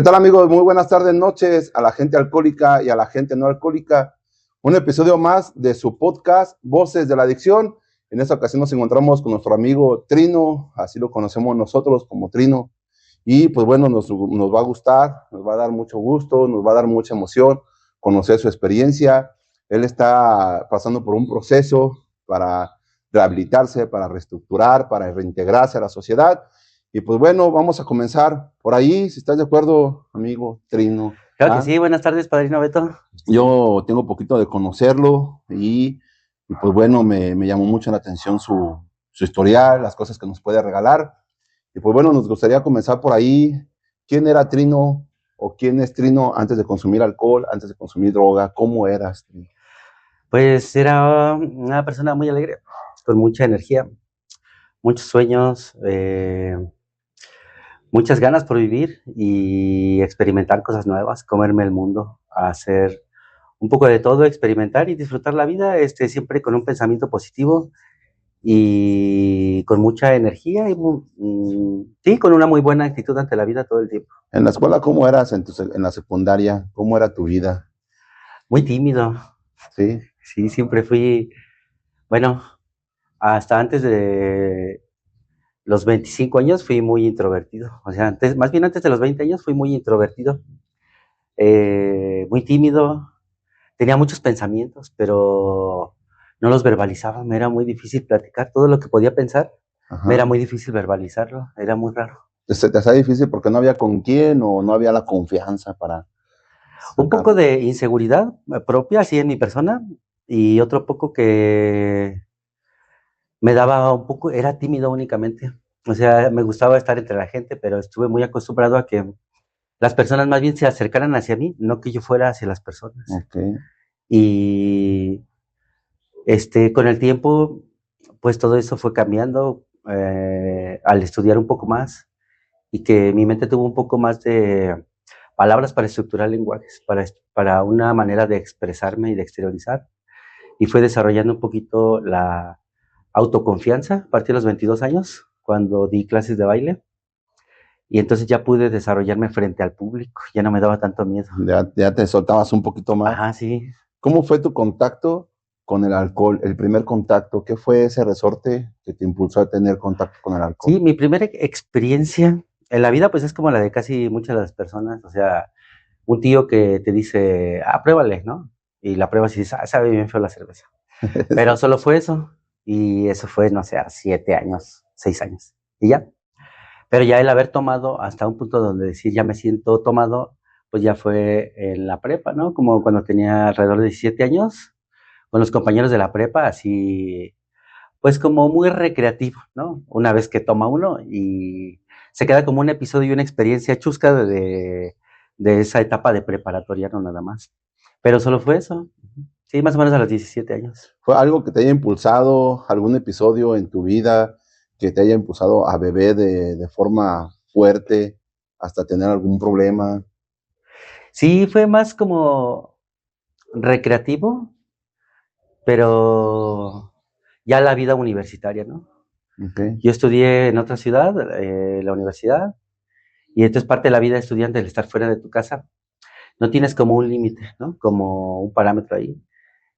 ¿Qué tal, amigos? Muy buenas tardes, noches a la gente alcohólica y a la gente no alcohólica. Un episodio más de su podcast Voces de la Adicción. En esta ocasión nos encontramos con nuestro amigo Trino, así lo conocemos nosotros como Trino. Y pues bueno, nos va a gustar, nos va a dar mucho gusto, nos va a dar mucha emoción conocer su experiencia. Él está pasando por un proceso para rehabilitarse, para reestructurar, para reintegrarse a la sociedad. Y pues bueno, vamos a comenzar por ahí, si estás de acuerdo, amigo Trino. Claro que sí, buenas tardes, padrino Beto. Yo tengo poquito de conocerlo y pues bueno, me llamó mucho la atención su historial, las cosas que nos puede regalar. Y pues bueno, nos gustaría comenzar por ahí. ¿Quién era Trino o quién es Trino antes de consumir alcohol, antes de consumir droga? ¿Cómo eras, Trino? Pues era una persona muy alegre, con mucha energía, muchos sueños, muchas ganas por vivir y experimentar cosas nuevas, comerme el mundo, hacer un poco de todo, experimentar y disfrutar la vida, siempre con un pensamiento positivo y con mucha energía y sí, con una muy buena actitud ante la vida todo el tiempo. En la escuela, ¿cómo eras en la secundaria? ¿Cómo era tu vida? Muy tímido, Sí. sí, siempre fui, bueno, hasta antes de los 25 años fui muy introvertido. O sea, más bien antes de los 20 años fui muy introvertido, muy tímido, tenía muchos pensamientos, pero no los verbalizaba, me era muy difícil platicar. Todo lo que podía pensar, me era muy difícil verbalizarlo, era muy raro. ¿Te hacía difícil porque no había con quién o no había la confianza para Un sacar? poco de inseguridad propia, así en mi persona, y otro poco que me daba un poco, era tímido únicamente. O sea, me gustaba estar entre la gente, pero estuve muy acostumbrado a que las personas más bien se acercaran hacia mí, no que yo fuera hacia las personas. Okay. Y con el tiempo, pues todo eso fue cambiando al estudiar un poco más y que mi mente tuvo un poco más de palabras para estructurar lenguajes, para una manera de expresarme y de exteriorizar. Y fue desarrollando un poquito la autoconfianza a partir de los 22 años, cuando di clases de baile. Y entonces ya pude desarrollarme frente al público, ya no me daba tanto miedo. Ya te soltabas un poquito más. Ajá, sí. ¿Cómo fue tu contacto con el alcohol? El primer contacto, ¿qué fue ese resorte que te impulsó a tener contacto con el alcohol? Sí, mi primera experiencia en la vida, pues es como la de casi muchas de las personas. O sea, un tío que te dice, pruébale, ¿no? Y la pruebas y dices, sabe bien feo la cerveza. Pero solo fue eso. Y eso fue, no sé, a 7 años, 6 años. Y ya. Pero ya el haber tomado hasta un punto donde decir ya me siento tomado, pues ya fue en la prepa, ¿no? Como cuando tenía alrededor de 17 años, con los compañeros de la prepa, así, pues como muy recreativo, ¿no? Una vez que toma uno y se queda como un episodio y una experiencia chusca de esa etapa de preparatoria, no nada más. Pero solo fue eso. Sí, más o menos a los 17 años. ¿Fue algo que te haya impulsado, algún episodio en tu vida que te haya impulsado a beber de forma fuerte hasta tener algún problema? Sí, fue más como recreativo, pero ya la vida universitaria, ¿no? Okay. Yo estudié en otra ciudad, la universidad, y entonces parte de la vida de estudiante el estar fuera de tu casa. No tienes como un límite, ¿no? Como un parámetro ahí.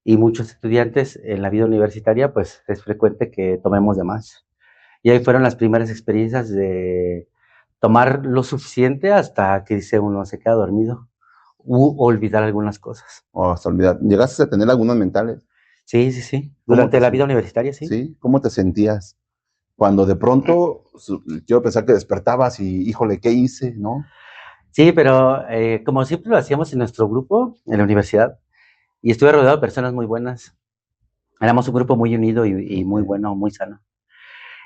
Y muchos estudiantes en la vida universitaria, pues es frecuente que tomemos de más. Y ahí fueron las primeras experiencias de tomar lo suficiente hasta que dice uno se queda dormido u olvidar algunas cosas. O hasta olvidar. ¿Llegaste a tener lagunas mentales? Sí, sí, sí. ¿Cómo Durante te la vida sentías? universitaria, sí. ¿Sí? ¿Cómo te sentías? Cuando de pronto, quiero pensar que despertabas y, híjole, ¿qué hice? ¿No? Sí, pero como siempre lo hacíamos en nuestro grupo, en la universidad, y estuve rodeado de personas muy buenas. Éramos un grupo muy unido y muy Okay. bueno, muy sano.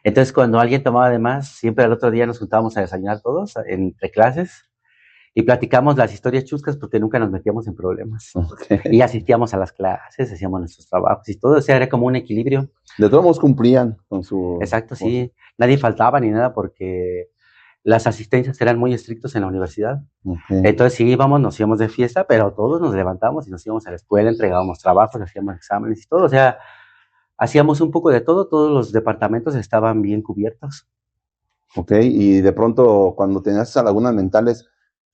Entonces, cuando alguien tomaba de más, siempre al otro día nos juntábamos a desayunar todos entre clases y platicamos las historias chuscas porque nunca nos metíamos en problemas. Okay. Y asistíamos a las clases, hacíamos nuestros trabajos y todo, o sea, era como un equilibrio. De todos modos cumplían con su... Exacto, sí. Nadie faltaba ni nada porque las asistencias eran muy estrictos en la universidad. Okay. Entonces sí íbamos, nos íbamos de fiesta, pero todos nos levantamos y nos íbamos a la escuela, entregábamos trabajos, hacíamos exámenes y todo. O sea, hacíamos un poco de todo, todos los departamentos estaban bien cubiertos. Ok, y de pronto cuando tenías esas lagunas mentales,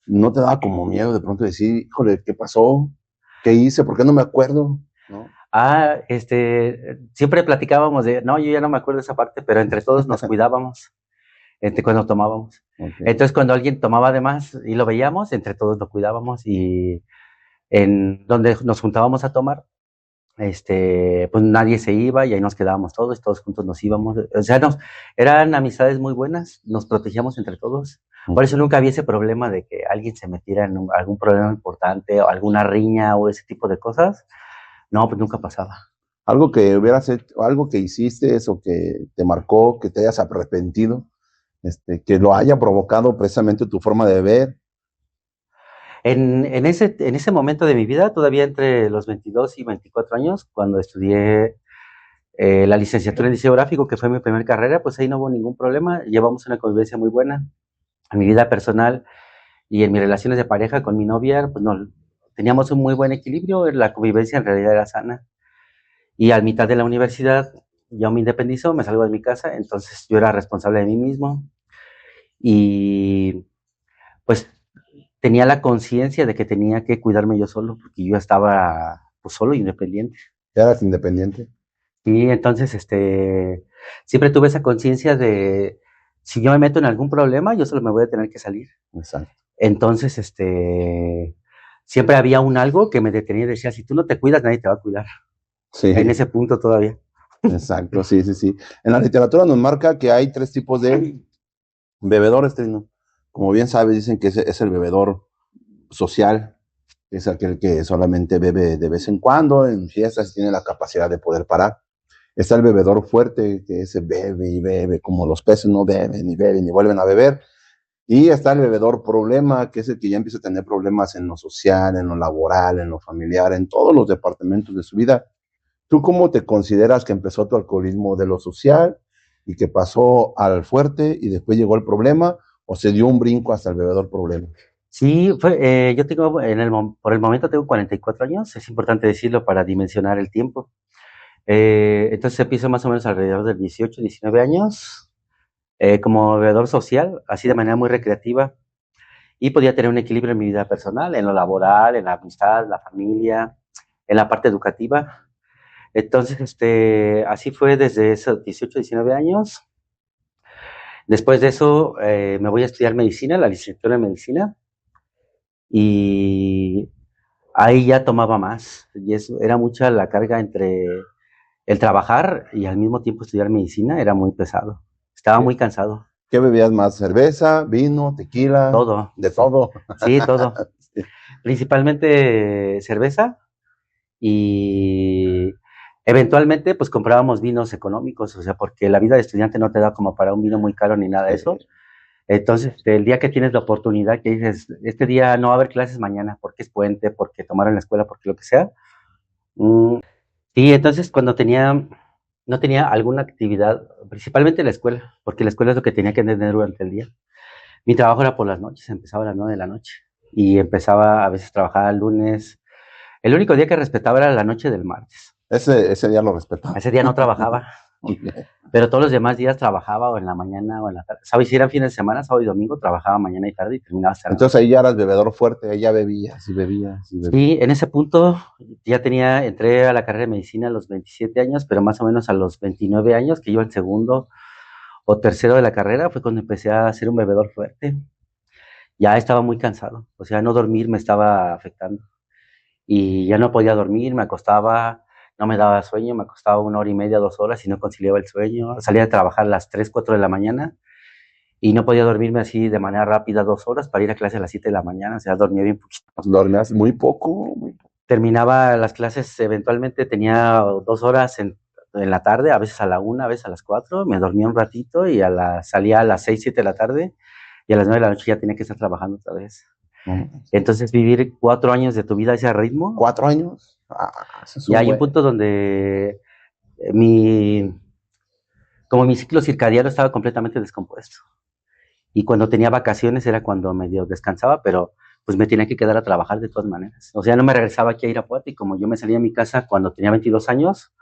¿no te daba como miedo de pronto decir, híjole, ¿qué pasó? ¿Qué hice? ¿Por qué no me acuerdo? ¿No? Siempre platicábamos no, yo ya no me acuerdo de esa parte, pero entre todos nos cuidábamos, cuando tomábamos. Okay. Entonces, cuando alguien tomaba de más y lo veíamos, entre todos lo cuidábamos y en donde nos juntábamos a tomar, pues nadie se iba y ahí nos quedábamos todos juntos nos íbamos. O sea, eran amistades muy buenas, nos protegíamos entre todos. Por eso nunca había ese problema de que alguien se metiera en algún problema importante o alguna riña o ese tipo de cosas. No, pues nunca pasaba. Algo que hubieras hecho, algo que hiciste, eso que te marcó, que te hayas arrepentido, que lo haya provocado precisamente tu forma de ver. En ese momento de mi vida, todavía entre los 22 y 24 años, cuando estudié la licenciatura en diseño gráfico, que fue mi primera carrera, pues ahí no hubo ningún problema. Llevamos una convivencia muy buena. En mi vida personal y en mis relaciones de pareja con mi novia, pues no, teníamos un muy buen equilibrio. La convivencia en realidad era sana. Y a mitad de la universidad, yo me independizo, me salgo de mi casa, entonces yo era responsable de mí mismo. Y pues tenía la conciencia de que tenía que cuidarme yo solo, porque yo estaba pues solo e independiente. ¿Eras independiente? Y entonces, siempre tuve esa conciencia de, si yo me meto en algún problema, yo solo me voy a tener que salir. Exacto. Entonces, siempre había un algo que me detenía y decía, si tú no te cuidas, nadie te va a cuidar. Sí. En ese punto todavía. Exacto, sí, sí, sí. En la literatura nos marca que hay 3 tipos de bebedores, Trino. Como bien sabes, dicen que es el bebedor social, es aquel que solamente bebe de vez en cuando, en fiestas, y tiene la capacidad de poder parar. Está el bebedor fuerte, que ese bebe y bebe, como los peces no beben y beben y vuelven a beber. Y está el bebedor problema, que es el que ya empieza a tener problemas en lo social, en lo laboral, en lo familiar, en todos los departamentos de su vida. ¿Tú cómo te consideras que empezó tu alcoholismo, de lo social y que pasó al fuerte y después llegó el problema, o se dio un brinco hasta el bebedor problema? Sí, yo tengo, por el momento tengo 44 años, es importante decirlo para dimensionar el tiempo. Entonces empiezo más o menos alrededor de 18, 19 años, como bebedor social, así de manera muy recreativa, y podía tener un equilibrio en mi vida personal, en lo laboral, en la amistad, la familia, en la parte educativa. Entonces, así fue desde esos 18, 19 años. Después de eso, me voy a estudiar medicina, la licenciatura en medicina, y ahí ya tomaba más, y eso era mucha la carga entre el trabajar y al mismo tiempo estudiar medicina, era muy pesado. Estaba muy cansado. ¿Qué bebías más? ¿Cerveza, vino, tequila? Todo. De todo. Sí, todo. Principalmente cerveza y eventualmente pues comprábamos vinos económicos, o sea, porque la vida de estudiante no te da como para un vino muy caro ni nada de eso. Entonces, el día que tienes la oportunidad, que dices, este día no va a haber clases mañana, porque es puente, porque tomaron la escuela, porque lo que sea. Sí, entonces cuando no tenía alguna actividad, principalmente la escuela, porque la escuela es lo que tenía que entender durante el día. Mi trabajo era por las noches, empezaba a las 9 de la noche y empezaba a veces a trabajar el lunes. El único día que respetaba era la noche del martes. Ese día lo respetaba. Ese día no trabajaba. Pero todos los demás días trabajaba o en la mañana o en la tarde. ¿Sabes? Si eran fines de semana, sábado y domingo, trabajaba mañana y tarde y terminaba hasta la noche. Entonces ahí ya eras bebedor fuerte, ahí ya bebías y bebías y bebías. Sí, en ese punto ya entré a la carrera de medicina a los 27 años, pero más o menos a los 29 años, que iba en segundo o tercero de la carrera, fue cuando empecé a ser un bebedor fuerte. Ya estaba muy cansado, o sea, no dormir me estaba afectando. Y ya no podía dormir, me acostaba, no me daba sueño, me acostaba 1 hora y media, 2 horas y no conciliaba el sueño. Salía a trabajar a las 3, 4 de la mañana y no podía dormirme así de manera rápida 2 horas para ir a clase a las 7 de la mañana, o sea, dormía bien poquito. Dormías muy poco, muy poco. Terminaba las clases, eventualmente tenía 2 horas en la tarde, a veces a la 1, a veces a las 4, me dormía un ratito y salía a las 6, 7 de la tarde y a las 9 de la noche ya tenía que estar trabajando otra vez. Entonces vivir 4 años de tu vida a ese ritmo. 4 años. Y hay un punto donde como mi ciclo circadiano estaba completamente descompuesto. Y cuando tenía vacaciones era cuando medio descansaba, pero pues me tenía que quedar a trabajar de todas maneras. O sea, no me regresaba aquí a Irapuato y como yo me salía a mi casa cuando tenía 22 años,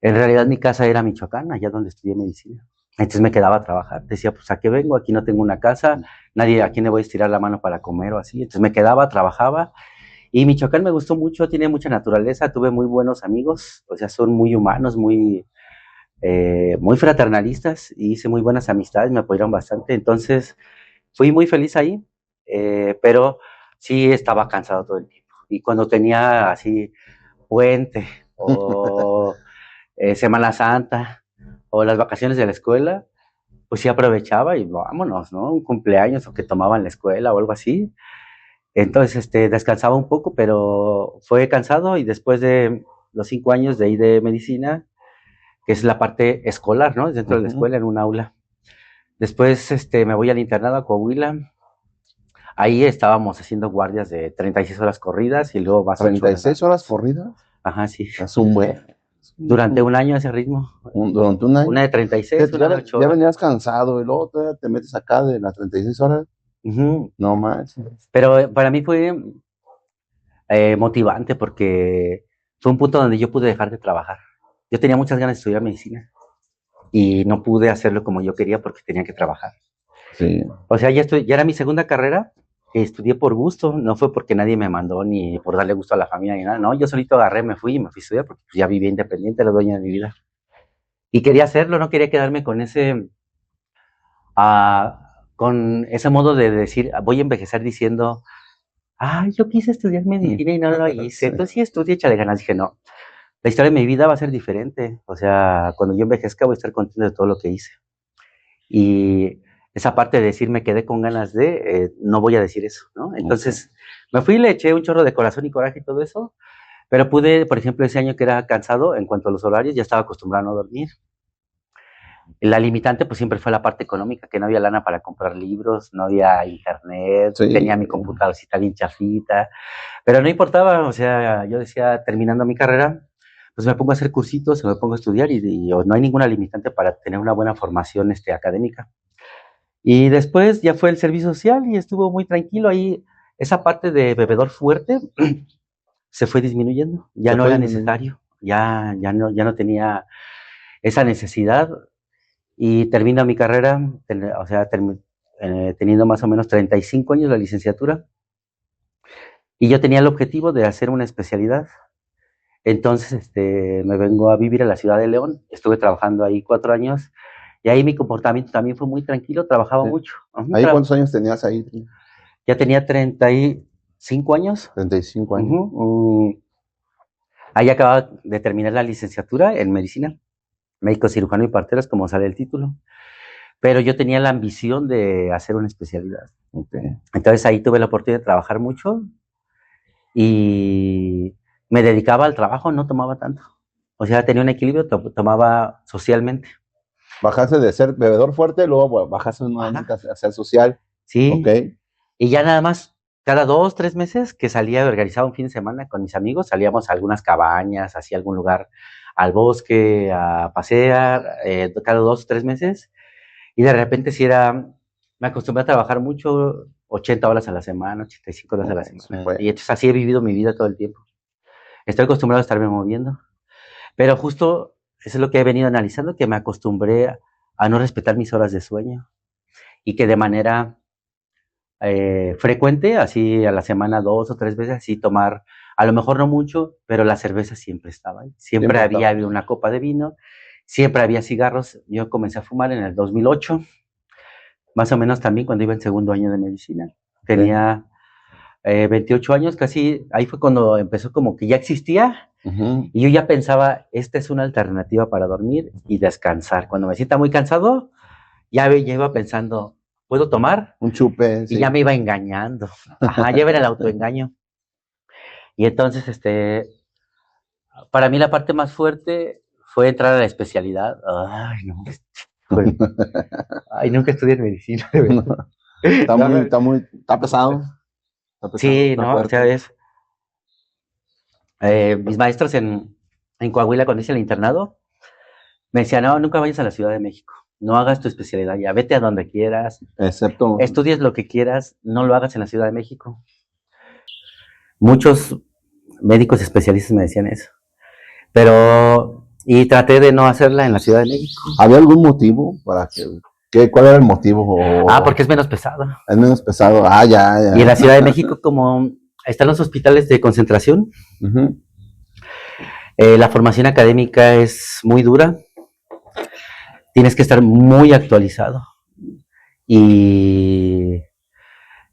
en realidad mi casa era Michoacán, allá donde estudié medicina. Entonces me quedaba a trabajar. Decía, pues, ¿a qué vengo? Aquí no tengo una casa, nadie, ¿a quién le voy a estirar la mano para comer o así? Entonces me quedaba, trabajaba. Y Michoacán me gustó mucho, tiene mucha naturaleza, tuve muy buenos amigos, o sea, son muy humanos, muy fraternalistas, y hice muy buenas amistades, me apoyaron bastante. Entonces fui muy feliz ahí, pero sí estaba cansado todo el tiempo. Y cuando tenía así puente o Semana Santa o las vacaciones de la escuela, pues sí aprovechaba y vámonos, ¿no? Un cumpleaños o que tomaba en la escuela o algo así. Entonces, descansaba un poco, pero fue cansado, y después de los 5 años de ahí de medicina, que es la parte escolar, ¿no? Dentro de la escuela, en un aula. Después, me voy al internado a Coahuila. Ahí estábamos haciendo guardias de 36 horas corridas y luego más 8 horas. ¿36 horas corridas? Ajá, sí. Es un buen. Durante un año ese ritmo. Durante un año. Una de 36, una de 8 Ya horas. venías cansado y luego todavía te metes acá de las 36 horas. No más. Pero para mí fue motivante, porque fue un punto donde yo pude dejar de trabajar. Yo tenía muchas ganas de estudiar medicina y no pude hacerlo como yo quería porque tenía que trabajar. Sí. O sea, ya era mi segunda carrera, que estudié por gusto, no fue porque nadie me mandó ni por darle gusto a la familia ni nada, no, yo solito agarré, me fui a estudiar porque ya vivía independiente, era dueña de mi vida. Y quería hacerlo, no quería quedarme con con ese modo de decir, voy a envejecer diciendo, yo quise estudiar medicina y no lo hice, entonces sí estudié, échale ganas. Dije, no, la historia de mi vida va a ser diferente, o sea, cuando yo envejezca voy a estar contento de todo lo que hice. Y esa parte de decir me quedé con ganas de, no voy a decir eso, ¿no? Entonces me fui, le eché un chorro de corazón y coraje y todo eso, pero pude, por ejemplo, ese año que era cansado en cuanto a los horarios, ya estaba acostumbrado a no dormir. La limitante pues siempre fue la parte económica, que no había lana para comprar libros, no había internet, Sí. tenía mi computadorcita bien chafita, pero no importaba, o sea, yo decía, terminando mi carrera, pues me pongo a hacer cursitos, me pongo a estudiar, y no hay ninguna limitante para tener una buena formación académica. Y después ya fue el servicio social y estuvo muy tranquilo ahí. Esa parte de bebedor fuerte se fue disminuyendo, ya no era necesario, ya no tenía esa necesidad, y termino mi carrera, o sea, teniendo más o menos 35 años la licenciatura, y yo tenía el objetivo de hacer una especialidad. Entonces, me vengo a vivir a la ciudad de León, estuve trabajando ahí 4 años, y ahí mi comportamiento también fue muy tranquilo, trabajaba mucho. ¿Ahí cuántos años tenías ahí? Ya tenía 35 años. 35 años. Ahí acababa de terminar la licenciatura en medicina, médico cirujano y parteras, como sale el título. Pero yo tenía la ambición de hacer una especialidad. Okay. Entonces ahí tuve la oportunidad de trabajar mucho y me dedicaba al trabajo, no tomaba tanto. O sea, tenía un equilibrio, tomaba socialmente. Bajaste de ser bebedor fuerte, luego bajaste nuevamente a ser social. Sí. Okay. Y ya nada más, cada 2, 3 meses que salía, organizaba un fin de semana con mis amigos, salíamos a algunas cabañas, hacia algún lugar, al bosque, a pasear, cada 2, 3 meses. Y de repente me acostumbré a trabajar mucho, 80 horas a la semana, 85 horas a la semana. Y entonces así he vivido mi vida todo el tiempo. Estoy acostumbrado a estarme moviendo. Pero justo eso es lo que he venido analizando, que me acostumbré a no respetar mis horas de sueño. Y que de manera frecuente, así a la semana 2 o 3 veces, así tomar, a lo mejor no mucho, pero la cerveza siempre estaba ahí. Siempre había una copa de vino, siempre había cigarros. Yo comencé a fumar en el 2008, más o menos también cuando iba en segundo año de medicina. Tenía 28 años, casi, ahí fue cuando empezó como que ya existía, y yo ya pensaba, esta es una alternativa para dormir y descansar. Cuando me sienta muy cansado, ya iba pensando, ¿puedo tomar? Un chupe. Y ya me iba engañando. Ajá, ya era el autoengaño. Y entonces, para mí la parte más fuerte fue entrar a la especialidad. Ay, no. Ay, nunca estudié en medicina. Está pesado. Sí, no, o sea, mis maestros en Coahuila, cuando hice el internado, me decían, no, nunca vayas a la Ciudad de México. No hagas tu especialidad ya, vete a donde quieras. Excepto. Estudies lo que quieras, no lo hagas en la Ciudad de México. Muchos médicos especialistas me decían eso. Pero y traté de no hacerla en la Ciudad de México. ¿Había algún motivo para cuál era el motivo? Porque es menos pesado. Es menos pesado, ya. Y en la Ciudad de México, como están los hospitales de concentración, la formación académica es muy dura, tienes que estar muy actualizado y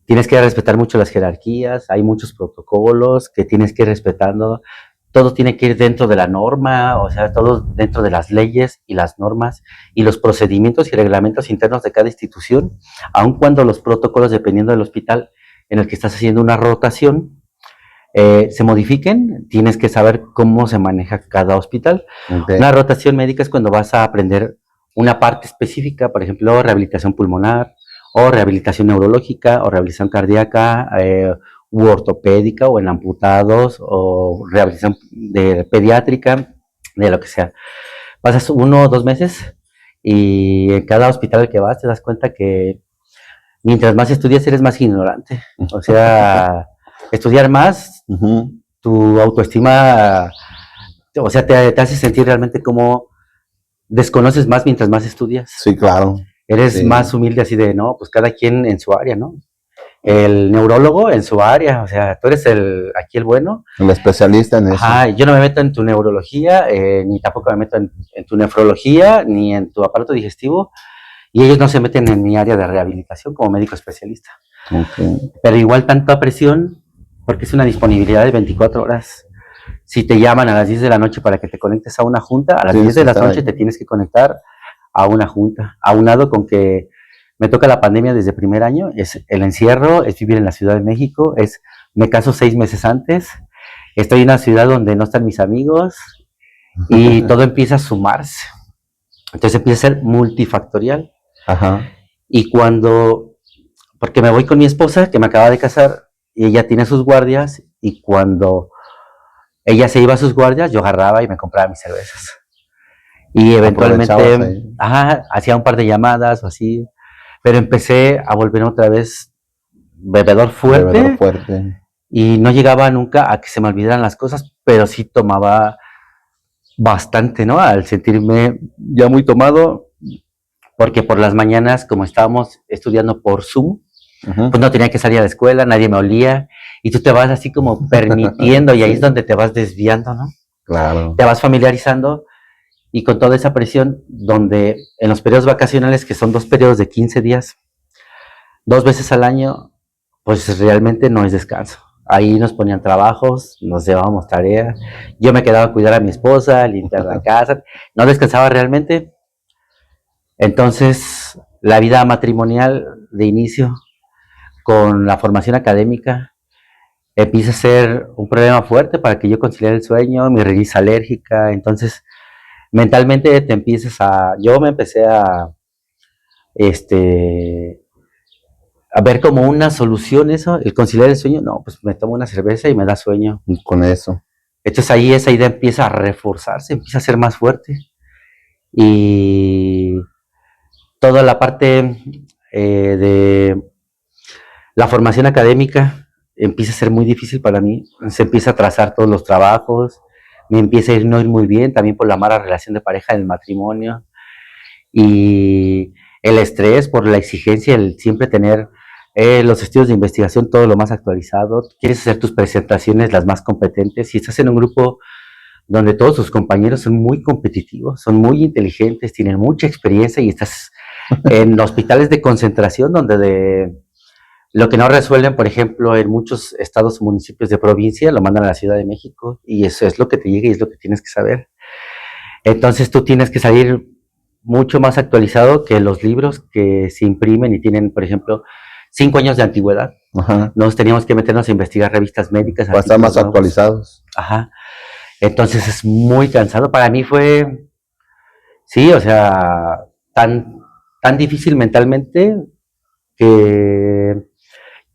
tienes que respetar mucho las jerarquías, hay muchos protocolos que tienes que ir respetando, todo tiene que ir dentro de la norma, o sea, todo dentro de las leyes y las normas y los procedimientos y reglamentos internos de cada institución, aun cuando los protocolos, dependiendo del hospital en el que estás haciendo una rotación, se modifiquen, tienes que saber cómo se maneja cada hospital. Okay. Una rotación médica es cuando vas a aprender una parte específica, por ejemplo, rehabilitación pulmonar, o rehabilitación neurológica, o rehabilitación cardíaca, u ortopédica, o en amputados, o rehabilitación pediátrica, de lo que sea. Pasas 1 o 2 meses y en cada hospital al que vas te das cuenta que mientras más estudias eres más ignorante. O sea, estudiar más, tu autoestima, o sea, te hace sentir realmente como desconoces más mientras más estudias. Sí, claro. Eres más humilde así de, no, pues cada quien en su área, ¿no? El neurólogo en su área, o sea, tú eres aquí el bueno. El especialista en eso. Ajá, yo no me meto en tu neurología, ni tampoco me meto en tu nefrología, ni en tu aparato digestivo, y ellos no se meten en mi área de rehabilitación como médico especialista. Okay. Pero igual tanta presión, porque es una disponibilidad de 24 horas. Si te llaman a las 10 de la noche para que te conectes a una junta, a las 10 de la noche te tienes que conectar a una junta, aunado con que me toca la pandemia desde primer año, es el encierro, es vivir en la Ciudad de México, me caso 6 meses antes, estoy en una ciudad donde no están mis amigos y todo empieza a sumarse. Entonces empieza a ser multifactorial. Ajá. Y porque me voy con mi esposa, que me acaba de casar, y ella tiene sus guardias, y cuando ella se iba a sus guardias, yo agarraba y me compraba mis cervezas. Y eventualmente, hacía un par de llamadas o así, pero empecé a volver otra vez bebedor fuerte. Y no llegaba nunca a que se me olvidaran las cosas, pero sí tomaba bastante, ¿no? Al sentirme ya muy tomado, porque por las mañanas, como estábamos estudiando por Zoom, pues no tenía que salir a la escuela, nadie me olía, y tú te vas así como permitiendo, y ahí es donde te vas desviando, ¿no? Claro. Te vas familiarizando, y con toda esa presión, donde en los periodos vacacionales, que son 2 periodos de 15 días, 2 veces al año, pues realmente no es descanso. Ahí nos ponían trabajos, nos llevábamos tareas, yo me quedaba a cuidar a mi esposa, limpiar la casa, no descansaba realmente. Entonces, la vida matrimonial de inicio, con la formación académica, empieza a ser un problema fuerte para que yo conciliara el sueño, mi rinitis alérgica. Entonces, mentalmente yo me empecé a ver como una solución eso, el conciliar el sueño. No, pues me tomo una cerveza y me da sueño. Y con eso. Entonces ahí esa idea empieza a reforzarse, empieza a ser más fuerte. Y toda la parte de la formación académica empieza a ser muy difícil para mí. Se empieza a trazar todos los trabajos, me empieza a no ir muy bien, también por la mala relación de pareja en el matrimonio. Y el estrés por la exigencia, el siempre tener los estudios de investigación todo lo más actualizado, quieres hacer tus presentaciones las más competentes, y estás en un grupo donde todos tus compañeros son muy competitivos, son muy inteligentes, tienen mucha experiencia, y estás en hospitales de concentración donde lo que no resuelven, por ejemplo, en muchos estados o municipios de provincia, lo mandan a la Ciudad de México, y eso es lo que te llega y es lo que tienes que saber. Entonces tú tienes que salir mucho más actualizado que los libros que se imprimen y tienen, por ejemplo, 5 años de antigüedad. Ajá. Nos teníamos que meternos a investigar revistas médicas. Para estar más actualizados. Ajá. Entonces es muy cansado. Para mí fue, sí, o sea, tan difícil mentalmente que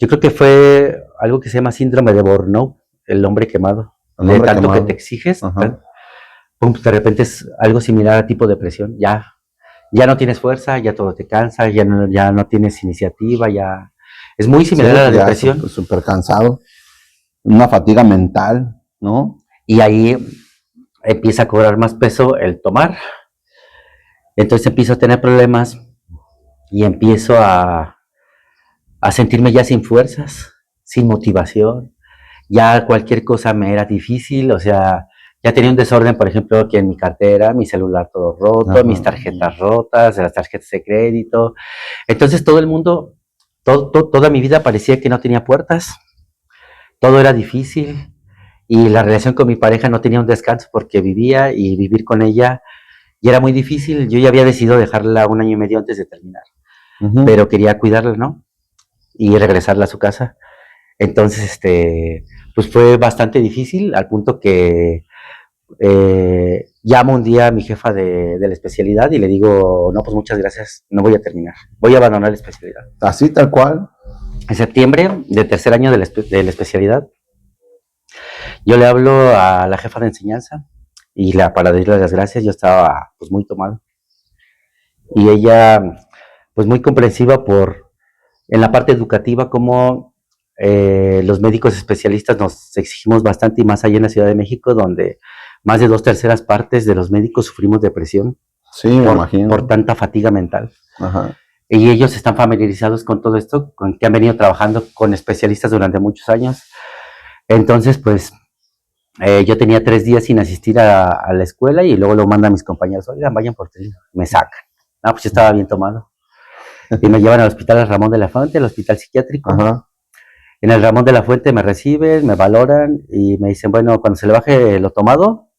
yo creo que fue algo que se llama síndrome de burnout, el hombre quemado. De tanto que te exiges, pum, de repente es algo similar a tipo depresión. Ya no tienes fuerza, ya todo te cansa, ya no tienes iniciativa, ya es muy similar a la depresión. Súper cansado, una fatiga mental, ¿no? Y ahí empieza a cobrar más peso el tomar. Entonces empiezo a tener problemas y empiezo a sentirme ya sin fuerzas, sin motivación. Ya cualquier cosa me era difícil, o sea, ya tenía un desorden, por ejemplo, aquí en mi cartera, mi celular todo roto, Ajá. mis tarjetas rotas, las tarjetas de crédito. Entonces todo el mundo, toda mi vida parecía que no tenía puertas, todo era difícil y la relación con mi pareja no tenía un descanso porque vivía y vivir con ella y era muy difícil. Yo ya había decidido dejarla 1 año y medio antes de terminar, pero quería cuidarla, ¿no? Y regresarla a su casa. Entonces, pues fue bastante difícil al punto que llamo un día a mi jefa de la especialidad y le digo, no, pues muchas gracias, no voy a terminar, voy a abandonar la especialidad. Así, tal cual. En septiembre de tercer año de la especialidad, yo le hablo a la jefa de enseñanza y para decirle las gracias. Yo estaba pues muy tomado y ella pues muy comprensiva en la parte educativa, como los médicos especialistas nos exigimos bastante, y más allá en la Ciudad de México, donde más de 2/3 partes de los médicos sufrimos depresión. Sí, me imagino. Por tanta fatiga mental. Ajá. Y ellos están familiarizados con todo esto, con que han venido trabajando con especialistas durante muchos años. Entonces, pues, yo tenía 3 días sin asistir a la escuela y luego lo mandan a mis compañeros, oigan, vayan por Trino, me sacan. No, pues yo estaba bien tomado. Y me llevan al hospital Ramón de la Fuente, al hospital psiquiátrico. Ajá. En el Ramón de la Fuente me reciben, me valoran y me dicen, bueno, cuando se le baje lo tomado,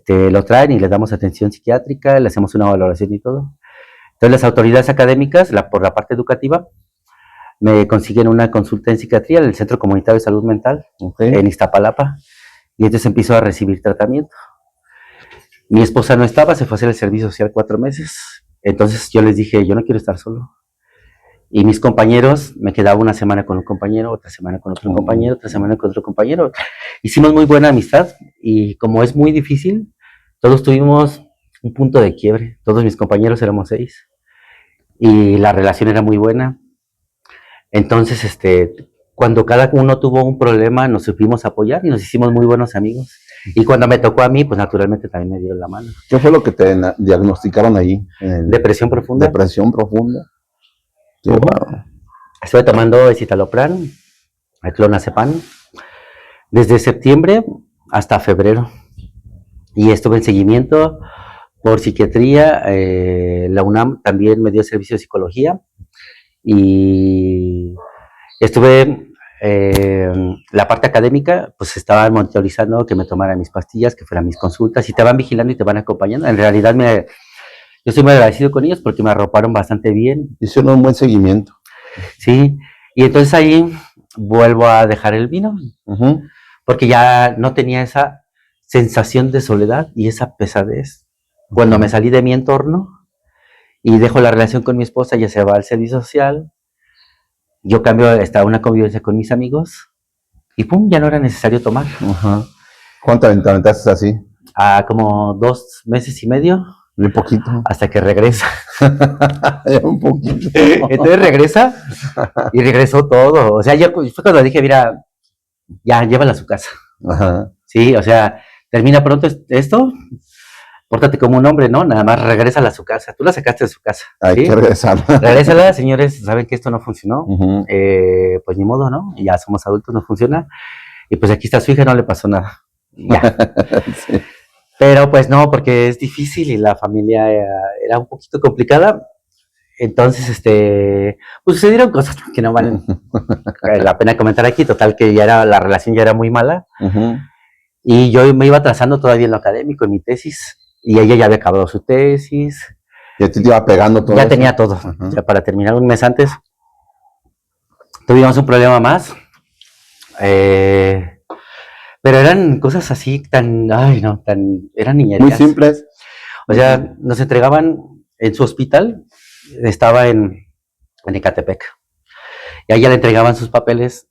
lo traen y le damos atención psiquiátrica, le hacemos una valoración y todo. Entonces las autoridades académicas, por la parte educativa, me consiguen una consulta en psiquiatría en el Centro Comunitario de Salud Mental, en Iztapalapa, y entonces empiezo a recibir tratamiento. Mi esposa no estaba, se fue a hacer el servicio social 4 meses, entonces yo les dije, yo no quiero estar solo. Y mis compañeros, me quedaba una semana con un compañero, otra semana con otro compañero, otra semana con otro compañero. Hicimos muy buena amistad y como es muy difícil, todos tuvimos un punto de quiebre. Todos mis compañeros éramos 6 y la relación era muy buena. Entonces, cuando cada uno tuvo un problema, nos supimos apoyar y nos hicimos muy buenos amigos. Y cuando me tocó a mí, pues naturalmente también me dieron la mano. ¿Qué fue lo que te diagnosticaron ahí? Depresión profunda. Depresión profunda. Qué bueno. Estuve tomando escitalopram, clonazepam, desde septiembre hasta febrero. Y estuve en seguimiento por psiquiatría. La UNAM también me dio servicio de psicología. Y estuve, la parte académica, pues estaban monitorizando que me tomara mis pastillas, que fueran mis consultas, y te van vigilando y te van acompañando. En realidad yo estoy muy agradecido con ellos porque me arroparon bastante bien. Hicieron un buen seguimiento. Sí, y entonces ahí vuelvo a dejar el vino, porque ya no tenía esa sensación de soledad y esa pesadez. Cuando me salí de mi entorno y dejo la relación con mi esposa, ya se va al servicio social, yo cambio hasta una convivencia con mis amigos y pum, ya no era necesario tomar. ¿Cuánto aventaste así? Como 2 meses y medio. Un poquito. Hasta que regresa. Un poquito. Entonces regresa y regresó todo. O sea, yo fue cuando dije, mira, ya, llévala a su casa. Ajá. Sí, o sea, termina pronto esto, pórtate como un hombre, ¿no? Nada más regrésala a su casa. Tú la sacaste de su casa. Hay ¿sí? que regresarla. Regrésala, señores, saben que esto no funcionó. Pues ni modo, ¿no? Ya somos adultos, no funciona. Y pues aquí está su hija, no le pasó nada. Ya. Sí. Pero pues no, porque es difícil y la familia era un poquito complicada. Entonces, pues sucedieron cosas que no valen la pena comentar aquí. Total, que la relación ya era muy mala. Y yo me iba atrasando todavía en lo académico, en mi tesis. Y ella ya había acabado su tesis. ¿Y a ti te iba pegando todo ya eso? Tenía todo. O sea, para terminar un mes antes, tuvimos un problema más. Pero eran cosas así eran niñerías. Muy simples. O sea, nos entregaban en su hospital, estaba en Ecatepec. Y a ella le entregaban sus papeles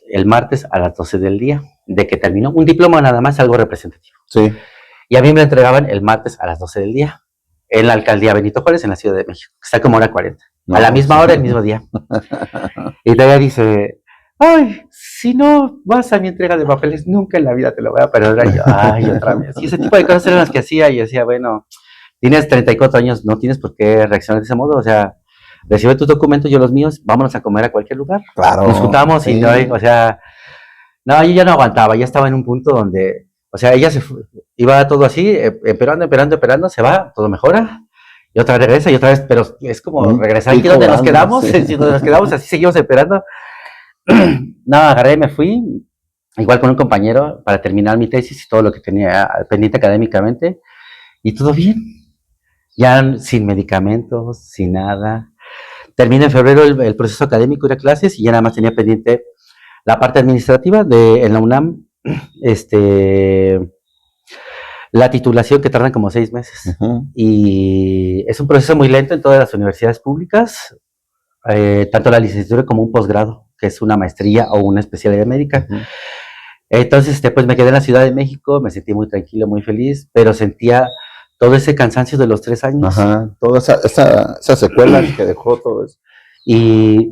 el martes a las 12 del día, de que terminó. Un diploma nada más, algo representativo. Sí. Y a mí me lo entregaban el martes a las 12 del día, en la alcaldía Benito Juárez, en la Ciudad de México. Está como hora 40. A la misma hora, el mismo día. Y todavía dice, ay, si no vas a mi entrega de papeles, nunca en la vida te lo voy a perdonar. Y yo, ay, otra vez. Y ese tipo de cosas eran las que hacía y decía, bueno, tienes 34 años, no tienes por qué reaccionar de ese modo, o sea, recibe tus documentos, yo los míos, vámonos a comer a cualquier lugar. Claro. Nos juntamos sí. y no, o sea, no, yo ya no aguantaba, ya estaba en un punto donde, o sea, ella se fue, iba todo así, esperando, se va, todo mejora, y otra vez regresa, y otra vez, pero es como regresar aquí donde nos quedamos, sí. Donde nos quedamos, así seguimos esperando. No, agarré, me fui, igual con un compañero, para terminar mi tesis y todo lo que tenía pendiente académicamente, y todo bien, ya sin medicamentos, sin nada. Terminé en febrero el proceso académico, ir a clases, y ya nada más tenía pendiente la parte administrativa en la UNAM, la titulación, que tardan como 6 meses. Y es un proceso muy lento en todas las universidades públicas, tanto la licenciatura como un posgrado, que es una maestría o una especialidad médica. Entonces, pues me quedé en la Ciudad de México, me sentí muy tranquilo, muy feliz, pero sentía todo ese cansancio de los 3 años. Toda esa secuela que dejó todo eso. Y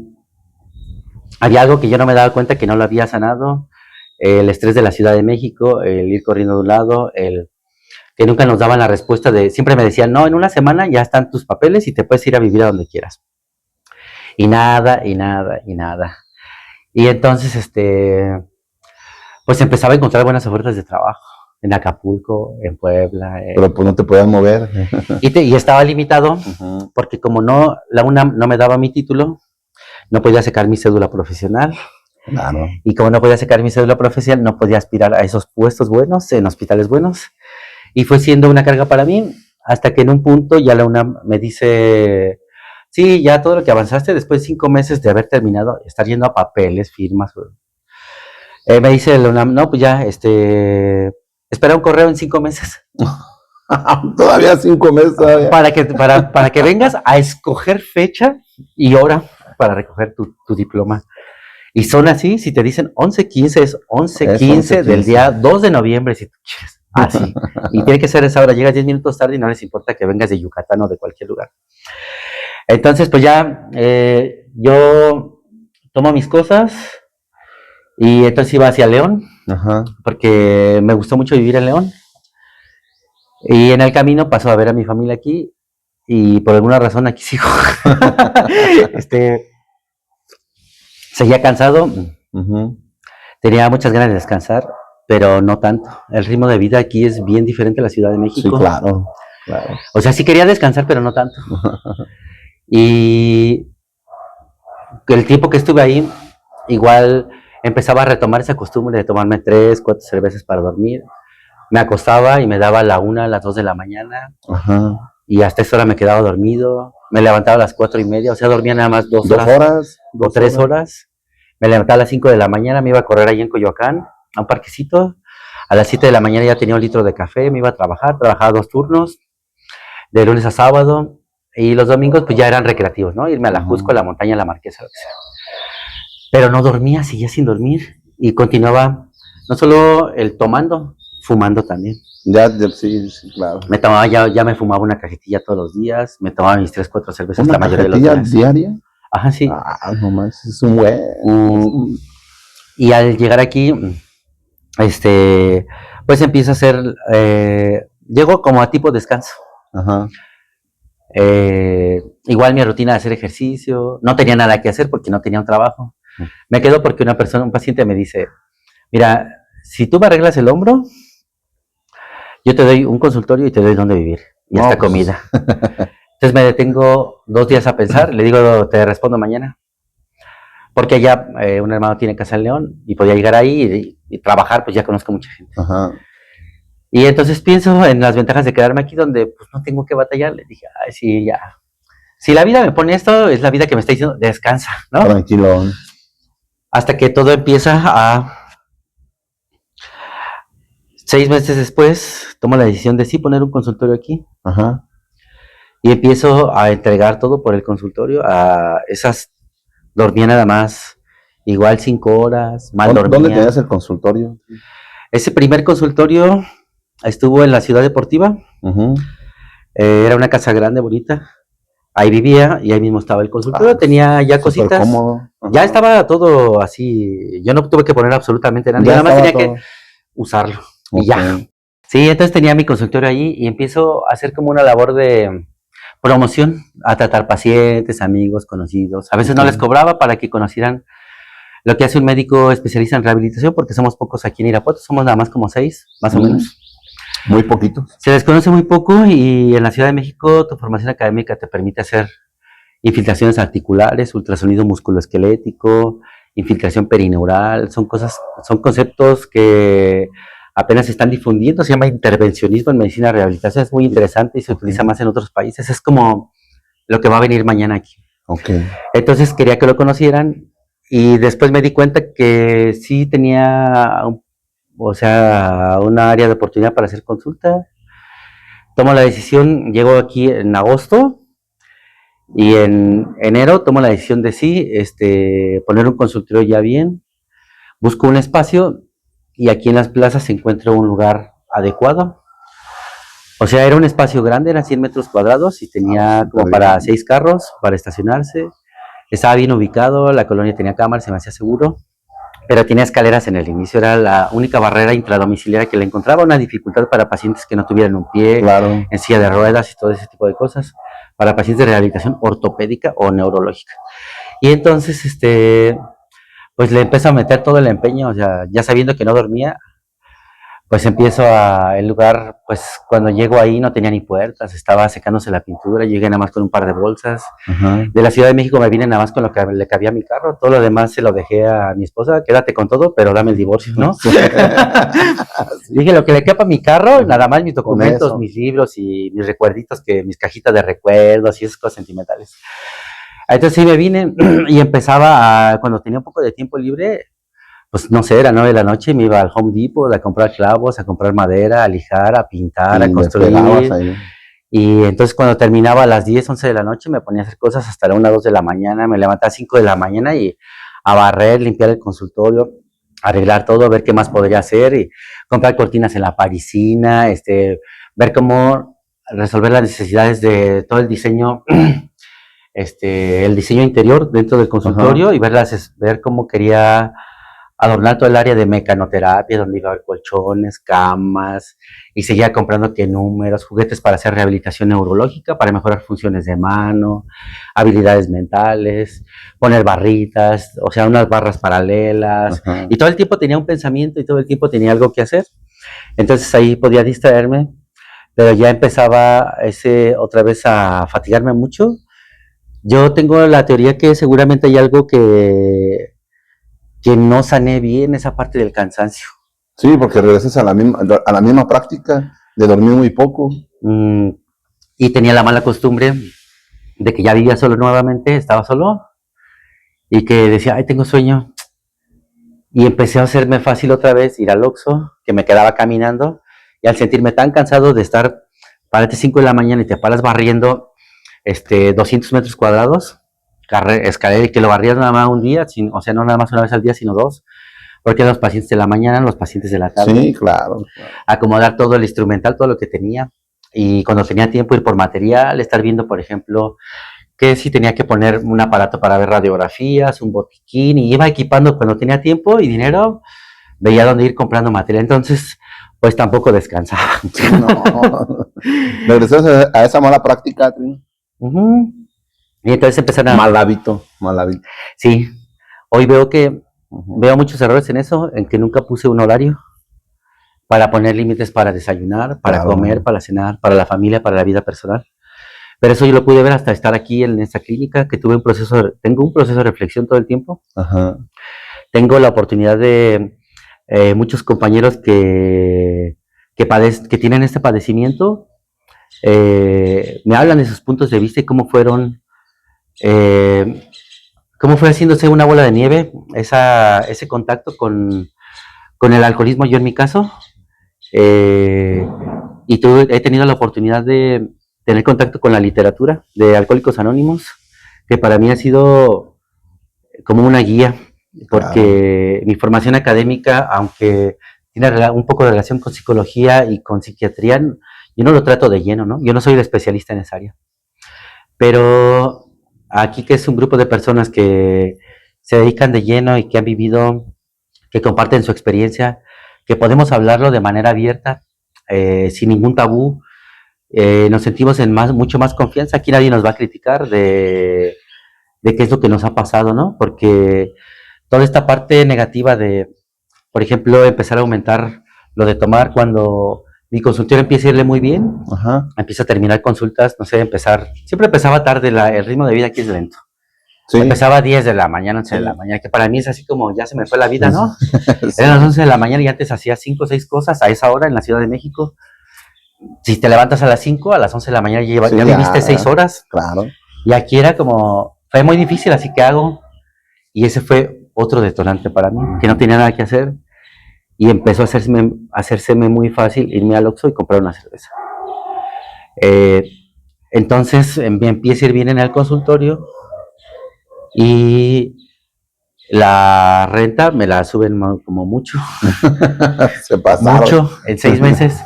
había algo que yo no me daba cuenta, que no lo había sanado, el estrés de la Ciudad de México, el ir corriendo de un lado, el que nunca nos daban la respuesta siempre me decían, no, en una semana ya están tus papeles y te puedes ir a vivir a donde quieras. Y nada. Y entonces, pues empezaba a encontrar buenas ofertas de trabajo, en Acapulco, en Puebla. Pero pues no te podías mover. Y estaba limitado, porque como la UNAM no me daba mi título, no podía sacar mi cédula profesional. Claro. Y como no podía sacar mi cédula profesional, no podía aspirar a esos puestos buenos, en hospitales buenos. Y fue siendo una carga para mí, hasta que en un punto ya la UNAM me dice, sí, ya todo lo que avanzaste, después de 5 meses de haber terminado, estar yendo a papeles, firmas, me dice la UNAM, no, pues ya, espera un correo en 5 meses. Todavía 5 meses. Todavía. Para que vengas a escoger fecha y hora para recoger tu diploma. Y son así, si te dicen 11:15, es 11:15 del día 2 de noviembre, si tú quieres. Así. Y tiene que ser esa hora, llegas 10 minutos tarde y no les importa que vengas de Yucatán o de cualquier lugar. Entonces, pues ya, yo tomo mis cosas y entonces iba hacia León, porque me gustó mucho vivir en León. Y en el camino paso a ver a mi familia aquí y por alguna razón aquí sigo. Seguía cansado, tenía muchas ganas de descansar, pero no tanto. El ritmo de vida aquí es bien diferente a la Ciudad de México. Sí, claro. O sea, sí quería descansar, pero no tanto. Y el tiempo que estuve ahí, igual empezaba a retomar esa costumbre de tomarme 3, 4 cervezas para dormir. Me acostaba y me daba a la 1, a las 2 de la mañana. Y hasta esa hora me quedaba dormido. Me levantaba a las 4:30, o sea, dormía nada más 2 horas. O 3 horas. Me levantaba a las 5 de la mañana, me iba a correr ahí en Coyoacán, a un parquecito. A las 7 de la mañana ya tenía 1 litro de café, me iba a trabajar, trabajaba 2 turnos, de lunes a sábado. Y los domingos pues ya eran recreativos, ¿no? Irme a la Jusco, a la montaña, a la Marquesa, lo que sea. Pero no dormía, seguía sin dormir. Y continuaba, no solo el tomando, fumando también. Sí, claro. Me tomaba, ya me fumaba una cajetilla todos los días, me tomaba mis 3, 4 cervezas la mayoría de los días. ¿Una cajetilla diaria? Ajá, sí. No más, es un buen. Y al llegar aquí, pues empieza a hacer, llego como a tipo descanso. Igual mi rutina de hacer ejercicio, no tenía nada que hacer porque no tenía un trabajo. Me quedo porque un paciente me dice, mira, si tú me arreglas el hombro, yo te doy un consultorio y te doy donde vivir y hasta comida. Entonces me detengo 2 días a pensar, le digo, te respondo mañana. Porque allá un hermano tiene casa en León y podía llegar ahí y trabajar, pues ya conozco mucha gente. Y entonces pienso en las ventajas de quedarme aquí donde pues no tengo que batallar. Le dije, ay, sí, ya. Si la vida me pone esto, es la vida que me está diciendo, descansa, ¿no? Tranquilo. Hasta que todo empieza a... 6 meses después, tomo la decisión de sí poner un consultorio aquí. Y empiezo a entregar todo por el consultorio. Dormía nada más, igual 5 horas, mal dormía. ¿Dónde tenías el consultorio? Ese primer consultorio estuvo en la Ciudad Deportiva. Era una casa grande, bonita. Ahí vivía y ahí mismo estaba el consultorio. Tenía ya cositas. Cómodo. Ya estaba todo así, yo no tuve que poner absolutamente nada, yo Ya nada más estaba tenía todo. que usarlo Ok. y ya. Sí, entonces tenía mi consultorio ahí y empiezo a hacer como una labor de promoción, a tratar pacientes, amigos, conocidos. A veces no les Ok. cobraba para que conocieran lo que hace un médico especialista en rehabilitación, porque somos pocos aquí en Irapuato, somos nada más como 6, más o menos. Muy poquitos. Se desconoce muy poco y en la Ciudad de México tu formación académica te permite hacer infiltraciones articulares, ultrasonido musculoesquelético, infiltración perineural, son cosas, son conceptos que apenas se están difundiendo, se llama intervencionismo en medicina de rehabilitación, es muy interesante y se utiliza más en otros países, es como lo que va a venir mañana aquí. Ok. Entonces quería que lo conocieran y después me di cuenta que sí tenía, o sea, una área de oportunidad para hacer consulta. Tomo la decisión, llego aquí en agosto y en enero tomo la decisión de sí, poner un consultorio ya bien, busco un espacio y aquí en las plazas encuentro un lugar adecuado. O sea, era un espacio grande, eran 100 metros cuadrados y tenía como para 6 carros para estacionarse. Estaba bien ubicado, la colonia tenía cámaras, se me hacía seguro, pero tenía escaleras en el inicio, era la única barrera intradomiciliaria que le encontraba, una dificultad para pacientes que no tuvieran un pie, Claro. en silla de ruedas y todo ese tipo de cosas, para pacientes de rehabilitación ortopédica o neurológica. Y entonces, pues le empiezo a meter todo el empeño, o sea, ya sabiendo que no dormía, pues empiezo a, el lugar, pues cuando llego ahí no tenía ni puertas, estaba secándose la pintura, llegué nada más con un par de bolsas. Ajá. De la Ciudad de México me vine nada más con lo que le cabía a mi carro, todo lo demás se lo dejé a mi esposa, quédate con todo, pero dame el divorcio, ¿no? Sí. Dije, lo que le quepa a mi carro, nada más mis Con documentos, eso. mis libros y mis recuerditos, que mis cajitas de recuerdos y esas cosas sentimentales. Entonces sí me vine y empezaba a, cuando tenía un poco de tiempo libre, pues no sé, era 9 de la noche, me iba al Home Depot a comprar clavos, a comprar madera, a lijar, a pintar, a Y les pegabas construir. ahí. Y entonces cuando terminaba a las 10, 11 de la noche me ponía a hacer cosas hasta la 1, 2 de la mañana, me levantaba a 5 de la mañana y a barrer, limpiar el consultorio, arreglar todo, ver qué más podría hacer y comprar cortinas en la parisina, ver cómo resolver las necesidades de todo el diseño, el diseño interior dentro del Ajá. consultorio y ver cómo quería adornar todo el área de mecanoterapia, donde iba a haber colchones, camas, y seguía comprando que números, juguetes para hacer rehabilitación neurológica, para mejorar funciones de mano, habilidades mentales, poner barritas, o sea, unas barras paralelas, Ajá. y todo el tiempo tenía un pensamiento y todo el tiempo tenía algo que hacer. Entonces ahí podía distraerme, pero ya empezaba otra vez a fatigarme mucho. Yo tengo la teoría que seguramente hay algo que no sané bien esa parte del cansancio. Sí, porque regresas a la misma práctica de dormir muy poco. Mm, y tenía la mala costumbre de que ya vivía solo nuevamente, estaba solo, y que decía, ay, tengo sueño. Y empecé a hacerme fácil otra vez ir al Oxxo, que me quedaba caminando, y al sentirme tan cansado de estar, párate 5 de la mañana y te paras barriendo 200 metros cuadrados, escalera, y que lo barrías nada más un día, o sea, no nada más una vez al día, sino dos, porque los pacientes de la mañana, los pacientes de la tarde, Sí, claro. acomodar todo el instrumental, todo lo que tenía. Y cuando tenía tiempo ir por material, estar viendo, por ejemplo, que si tenía que poner un aparato para ver radiografías, un botiquín, y iba equipando cuando tenía tiempo y dinero, veía dónde ir comprando material. Entonces, pues tampoco descansaba. Sí, no. Regresas a esa mala práctica, Trino. Uh-huh. Y entonces empezaron a... Mal hábito, mal hábito. Sí, hoy veo que Uh-huh. veo muchos errores en eso, en que nunca puse un horario para poner límites para desayunar, para Claro. comer, para cenar, para la familia, para la vida personal. Pero eso yo lo pude ver hasta estar aquí en esta clínica, que tengo un proceso de reflexión todo el tiempo. Ajá. Tengo la oportunidad de muchos compañeros que tienen este padecimiento, me hablan de sus puntos de vista y cómo fue haciéndose una bola de nieve ese contacto con el alcoholismo, yo en mi caso. Eh, y he tenido la oportunidad de tener contacto con la literatura de Alcohólicos Anónimos, que para mí ha sido como una guía, porque mi formación académica, aunque tiene un poco de relación con psicología y con psiquiatría, yo no lo trato de lleno, ¿no? Yo no soy el especialista en esa área. Pero aquí que es un grupo de personas que se dedican de lleno y que han vivido, que comparten su experiencia, que podemos hablarlo de manera abierta, sin ningún tabú. Nos sentimos en mucho más confianza. Aquí nadie nos va a criticar de qué es lo que nos ha pasado, ¿no? Porque toda esta parte negativa de, por ejemplo, empezar a aumentar lo de tomar cuando mi consultorio empieza a irle muy bien, Ajá. empieza a terminar consultas, no sé, siempre empezaba tarde, el ritmo de vida aquí es lento. Sí. Empezaba a 10 de la mañana, 11 de la mañana, que para mí es así como ya se me fue la vida, ¿no? Sí. Eran las 11 de la mañana y antes hacía 5 o 6 cosas a esa hora en la Ciudad de México. Si te levantas a las 5, a las 11 de la mañana ya viviste 6 horas. Claro. Y aquí era como, fue muy difícil, así que hago. Y ese fue otro detonante para mí, que no tenía nada que hacer. Y empezó a hacérseme muy fácil irme al Oxxo y comprar una cerveza. Entonces me empieza a ir bien en el consultorio y la renta me la suben como mucho. Se pasaron. Mucho, en 6 meses.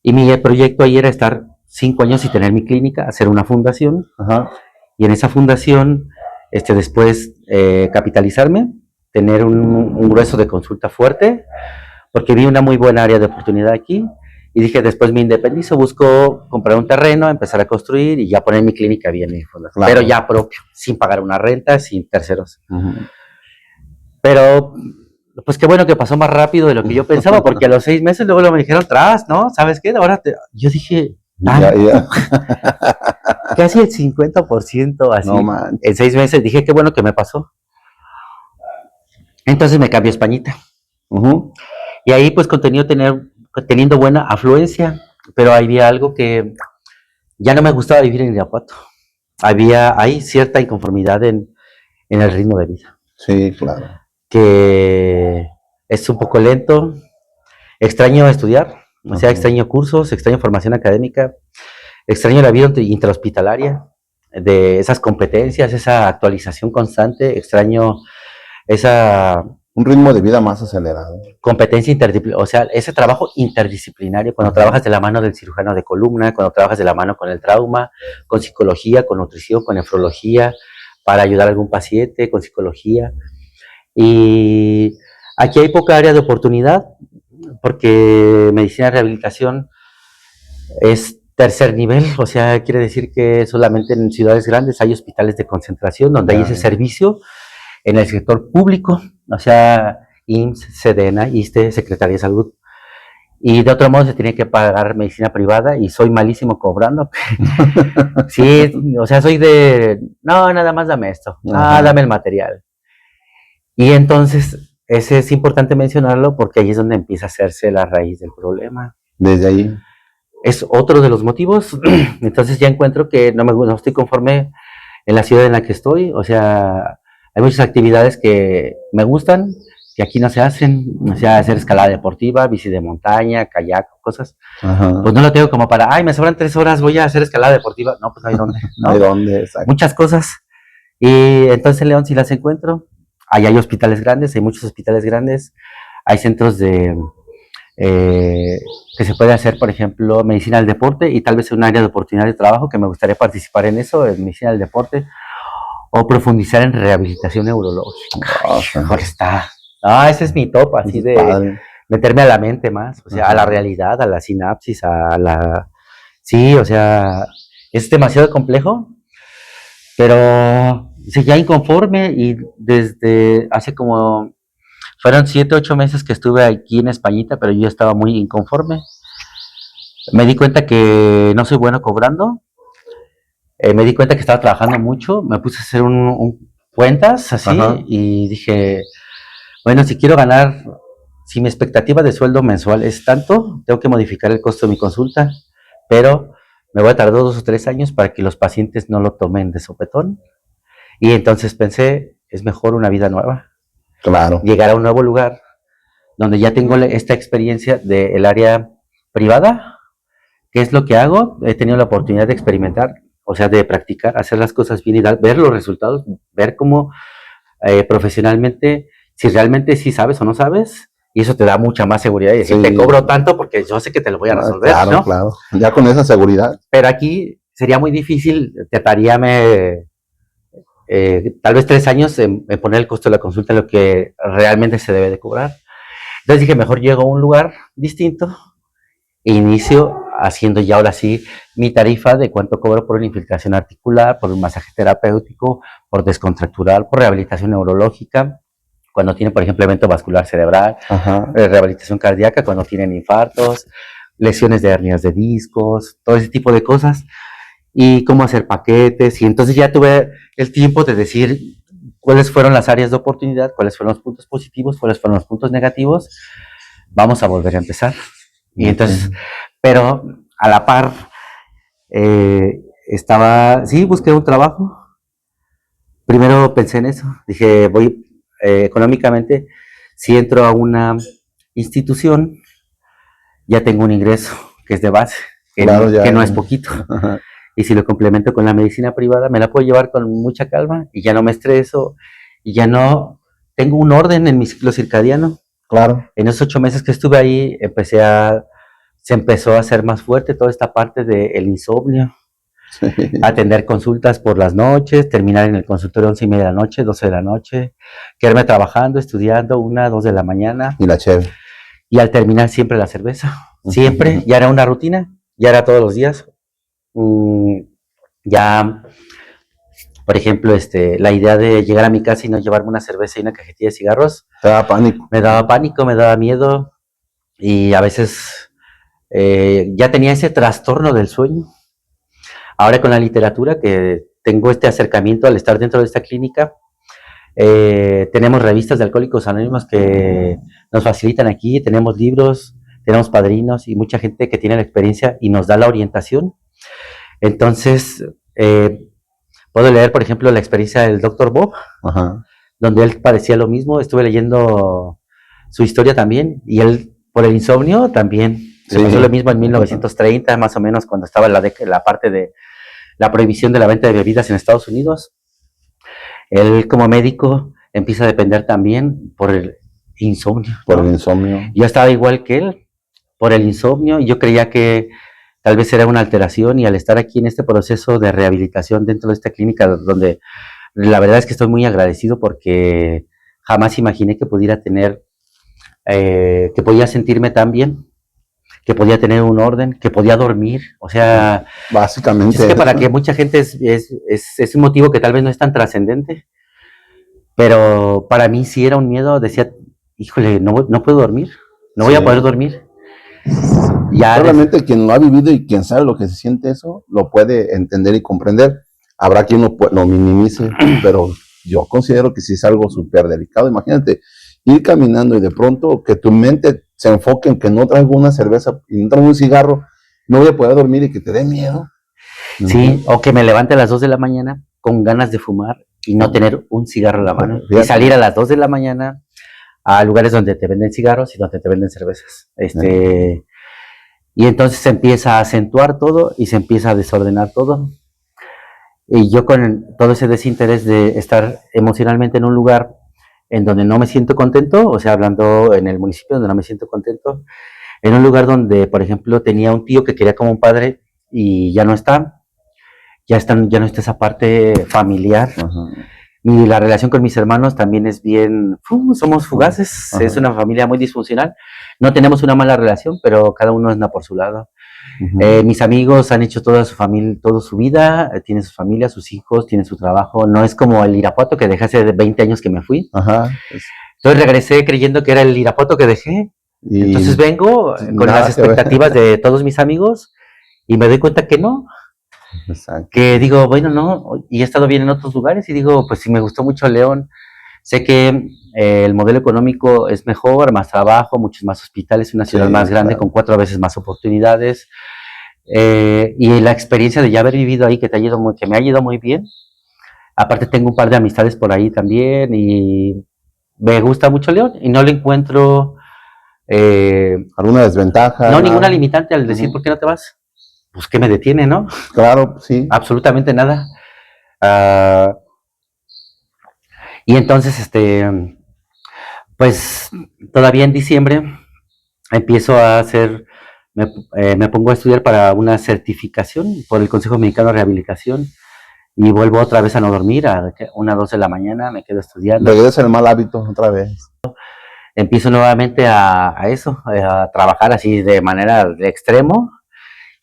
Y mi proyecto ahí era estar 5 años y tener mi clínica, hacer una fundación. Ajá. Y en esa fundación, después capitalizarme, tener un grueso de consulta fuerte, porque vi una muy buena área de oportunidad aquí. Y dije, después me independizo, busco comprar un terreno, empezar a construir y ya poner mi clínica bien. Claro. Pero ya propio, sin pagar una renta, sin terceros. Uh-huh. Pero, pues qué bueno que pasó más rápido de lo que yo pensaba, porque a los 6 meses luego me dijeron, ¿no? ¿Sabes qué? Ahora yo dije, ya. Casi el 50% así. No, man. En 6 meses dije, qué bueno que me pasó. Entonces me cambió a Españita. Uh-huh. Y ahí pues teniendo buena afluencia, pero había algo que ya no me gustaba vivir en Irapuato. Hay cierta inconformidad en el ritmo de vida. Sí, claro. Que es un poco lento. Extraño estudiar, o sea, extraño cursos, extraño formación académica, extraño la vida interhospitalaria, de esas competencias, esa actualización constante, extraño un ritmo de vida más acelerado. Competencia interdisciplinaria, o sea, ese trabajo interdisciplinario, cuando trabajas de la mano del cirujano de columna, cuando trabajas de la mano con el trauma, con psicología, con nutrición, con nefrología, para ayudar a algún paciente, con psicología. Y aquí hay poca área de oportunidad, porque medicina de rehabilitación es tercer nivel, o sea, quiere decir que solamente en ciudades grandes hay hospitales de concentración donde hay ese servicio. En el sector público, o sea, IMSS, SEDENA, ISSSTE, Secretaría de Salud. Y de otro modo se tiene que pagar medicina privada y soy malísimo cobrando. Sí, o sea, soy no, nada más dame esto, dame el material. Y entonces, ese es importante mencionarlo porque ahí es donde empieza a hacerse la raíz del problema. Desde ahí. Es otro de los motivos. Entonces ya encuentro que no estoy conforme en la ciudad en la que estoy, o sea, hay muchas actividades que me gustan, que aquí no se hacen, o sea, hacer escalada deportiva, bici de montaña, kayak, cosas. Ajá. Pues no lo tengo como para, me sobran 3 horas, voy a hacer escalada deportiva. No, pues no hay dónde. No hay dónde, exacto. Muchas cosas. Y entonces en León sí las encuentro. Ahí hay hospitales grandes, hay muchos hospitales grandes. Hay centros que se puede hacer, por ejemplo, medicina del deporte y tal vez un área de oportunidad de trabajo que me gustaría participar en eso, en medicina del deporte. O profundizar en rehabilitación neurológica. Mejor está. Ese es mi top, así de padre. Meterme a la mente más, o sea, a la realidad, a la sinapsis, Sí, o sea, es demasiado complejo, pero seguía inconforme y desde hace fueron 7, 8 meses que estuve aquí en Españita, pero yo estaba muy inconforme. Me di cuenta que no soy bueno cobrando. Me di cuenta que estaba trabajando mucho, me puse a hacer cuentas así. Ajá. Y dije, bueno, si mi expectativa de sueldo mensual es tanto, tengo que modificar el costo de mi consulta, pero me voy a tardar 2 o 3 años para que los pacientes no lo tomen de sopetón. Y entonces pensé, es mejor una vida nueva. Claro. Llegar a un nuevo lugar donde ya tengo esta experiencia del área privada. ¿Qué es lo que hago? He tenido la oportunidad de experimentar. O sea, de practicar, hacer las cosas bien y ver los resultados, ver cómo profesionalmente, si realmente sí sabes o no sabes, y eso te da mucha más seguridad y decir, te cobro tanto porque yo sé que te lo voy a resolver, claro, ¿no? Claro, ya con esa seguridad. Pero aquí sería muy difícil, trataríame tal vez 3 años en poner el costo de la consulta en lo que realmente se debe de cobrar. Entonces dije, mejor llego a un lugar distinto e inicio haciendo ya ahora sí mi tarifa de cuánto cobro por una infiltración articular, por un masaje terapéutico, por descontractural, por rehabilitación neurológica, cuando tienen, por ejemplo, evento vascular cerebral, rehabilitación cardíaca, cuando tienen infartos, lesiones de hernias de discos, todo ese tipo de cosas, y cómo hacer paquetes, y entonces ya tuve el tiempo de decir cuáles fueron las áreas de oportunidad, cuáles fueron los puntos positivos, cuáles fueron los puntos negativos, vamos a volver a empezar. Y entonces, pero a la par, sí, busqué un trabajo. Primero pensé en eso. Dije, económicamente, si entro a una institución, ya tengo un ingreso que es de base, que no es poquito. Y si lo complemento con la medicina privada, me la puedo llevar con mucha calma y ya no me estreso y ya no tengo un orden en mi ciclo circadiano. Claro. En esos 8 meses que estuve ahí, se empezó a hacer más fuerte toda esta parte del insomnio. Sí. Atender consultas por las noches, terminar en el consultorio 11:30 de la noche, 12 de la noche, quedarme trabajando, estudiando, 1, 2 de la mañana. Y la cheve. Y al terminar siempre la cerveza. Siempre, ya era una rutina, ya era todos los días. Ya, por ejemplo, la idea de llegar a mi casa y no llevarme una cerveza y una cajetilla de cigarros. ¿Te daba pánico? Me daba pánico, me daba miedo. Y a veces ya tenía ese trastorno del sueño. Ahora con la literatura, que tengo este acercamiento al estar dentro de esta clínica, tenemos revistas de Alcohólicos Anónimos que nos facilitan aquí, tenemos libros, tenemos padrinos y mucha gente que tiene la experiencia y nos da la orientación. Entonces, puedo leer, por ejemplo, la experiencia del Dr. Bob, donde él padecía lo mismo. Estuve leyendo su historia también, y él, por el insomnio, también le pasó lo mismo en 1930, más o menos, cuando estaba la parte de la prohibición de la venta de bebidas en Estados Unidos. Él, como médico, empieza a depender también por el insomnio. Por el insomnio. Yo estaba igual que él, por el insomnio, y yo creía que tal vez era una alteración, y al estar aquí en este proceso de rehabilitación dentro de esta clínica, donde la verdad es que estoy muy agradecido porque jamás imaginé que pudiera tener, que podía sentirme tan bien, que podía tener un orden, que podía dormir. O sea, básicamente es que para que mucha gente es un motivo que tal vez no es tan trascendente, pero para mí sí era un miedo. Decía, híjole, no puedo dormir, no voy a poder dormir. Ya solamente quien lo ha vivido y quien sabe lo que se siente eso, lo puede entender y comprender. Habrá quien lo minimice, pero yo considero que sí es algo súper delicado. Imagínate, ir caminando y de pronto que tu mente se enfoque en que no traigo una cerveza y no traigo un cigarro, no voy a poder dormir y que te dé miedo. Sí, o que me levante a las 2 de la mañana con ganas de fumar y no tener un cigarro en la mano. Y salir a las 2 de la mañana a lugares donde te venden cigarros y donde te venden cervezas. Y entonces se empieza a acentuar todo y se empieza a desordenar todo. Y yo con todo ese desinterés de estar emocionalmente en un lugar en donde no me siento contento, o sea, hablando en el municipio donde no me siento contento, en un lugar donde, por ejemplo, tenía un tío que quería como un padre y ya no está, ya no está esa parte familiar. Y la relación con mis hermanos también es bien, somos fugaces, es una familia muy disfuncional. No tenemos una mala relación, pero cada uno anda por su lado. Mis amigos han hecho toda su familia, toda su vida, tienen su familia, sus hijos, tienen su trabajo. No es como el Irapuato que dejé hace 20 años que me fui. Entonces regresé creyendo que era el Irapuato que dejé. Entonces vengo con las expectativas de todos mis amigos y me doy cuenta que no. Exacto. Que digo, bueno, no, y he estado bien en otros lugares y digo, pues sí, me gustó mucho León. Sé que el modelo económico es mejor, más trabajo, muchos más hospitales, una ciudad más grande, con 4 veces más oportunidades. Y la experiencia de ya haber vivido ahí, que me ha ido muy bien. Aparte tengo un par de amistades por ahí también y me gusta mucho León y no le encuentro alguna desventaja. No, ninguna limitante al decir, ¿por qué no te vas? Pues, ¿qué me detiene, no? Claro, sí. Absolutamente nada. Y entonces, pues, todavía en diciembre empiezo a hacer, me pongo a estudiar para una certificación por el Consejo Mexicano de Rehabilitación y vuelvo otra vez a no dormir, a 1, 2 de la mañana, me quedo estudiando. Regresa el mal hábito otra vez. Empiezo nuevamente a eso, a trabajar así de manera de extremo,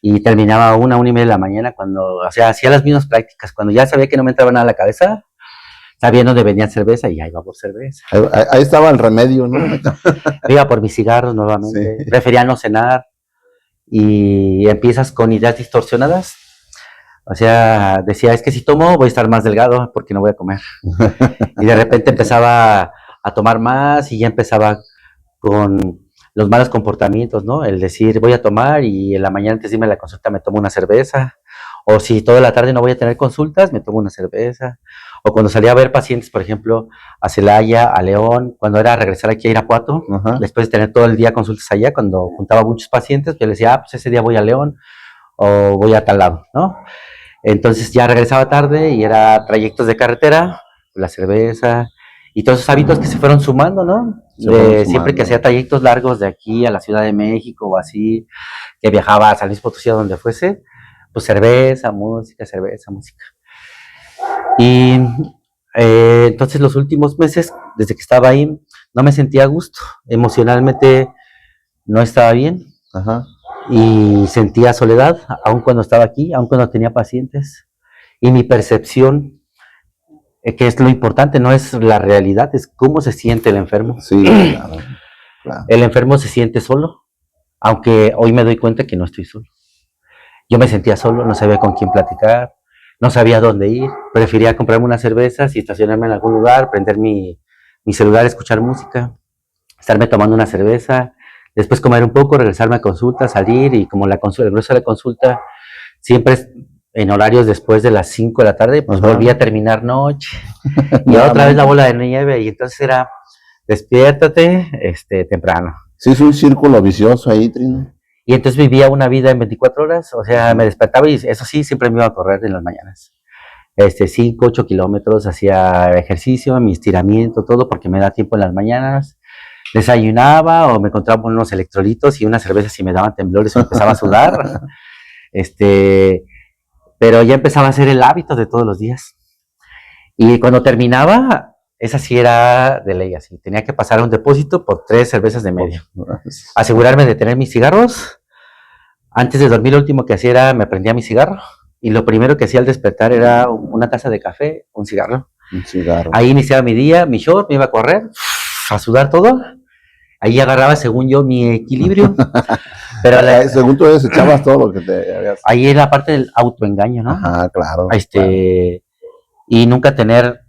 y terminaba 1, 1:30 de la mañana cuando, o sea, hacía las mismas prácticas. Cuando ya sabía que no me entraba nada a la cabeza, sabía dónde venía cerveza y ya iba por cerveza. Ahí estaba el remedio, ¿no? Iba por mis cigarros nuevamente, Sí. prefería no cenar, y empiezas con ideas distorsionadas. O sea, decía, es que si tomo voy a estar más delgado porque no voy a comer. Y de repente empezaba a tomar más y ya empezaba con los malos comportamientos, ¿no? El decir, voy a tomar y en la mañana antes de irme a la consulta me tomo una cerveza. O si toda la tarde no voy a tener consultas, me tomo una cerveza. O cuando salía a ver pacientes, por ejemplo, a Celaya, a León, cuando era regresar aquí a Irapuato, después de tener todo el día consultas allá, cuando juntaba muchos pacientes, yo les decía, pues ese día voy a León o voy a tal lado, ¿no? Entonces ya regresaba tarde y era trayectos de carretera, la cerveza y todos esos hábitos que se fueron sumando, ¿no? Siempre que hacía trayectos largos de aquí a la Ciudad de México o así, que viajaba a San Luis Potosí, a donde fuese, pues cerveza, música. Y entonces los últimos meses, desde que estaba ahí, no me sentía a gusto, emocionalmente no estaba bien. Ajá. Y sentía soledad, aun cuando estaba aquí, aun cuando tenía pacientes. Y mi percepción, que es lo importante, no es la realidad, es cómo se siente el enfermo. Sí, claro, claro. El enfermo se siente solo, aunque hoy me doy cuenta que no estoy solo. Yo me sentía solo, no sabía con quién platicar, no sabía dónde ir, prefería comprarme unas cervezas y estacionarme en algún lugar, prender mi celular, escuchar música, estarme tomando una cerveza, después comer un poco, regresarme a consulta, salir, y como el grueso de la consulta siempre es en horarios después de las 5 de la tarde, pues volví a terminar noche, y otra vez la bola de nieve, y entonces era, despiértate temprano. Sí, es un círculo vicioso ahí, Trino. Y entonces vivía una vida en 24 horas, o sea, me despertaba y eso sí, siempre me iba a correr en las mañanas. 5, 8 kilómetros, hacía ejercicio, mi estiramiento, todo, porque me da tiempo en las mañanas. Desayunaba o me encontraba con unos electrolitos y unas cervezas y me daban temblores y empezaba a sudar. Pero ya empezaba a ser el hábito de todos los días. Y cuando terminaba, esa sí era de ley, así. Tenía que pasar a un depósito por 3 cervezas de medio. Asegurarme de tener mis cigarros. Antes de dormir, lo último que hacía era me prendía mi cigarro. Y lo primero que hacía al despertar era una taza de café, un cigarro. Un cigarro. Ahí iniciaba mi día, mi short, me iba a correr, a sudar todo. Ahí agarraba, según yo, mi equilibrio. Pero según tú desechabas todo lo que te habías... Ahí es la parte del autoengaño, ¿no? Ajá, claro. Y nunca tener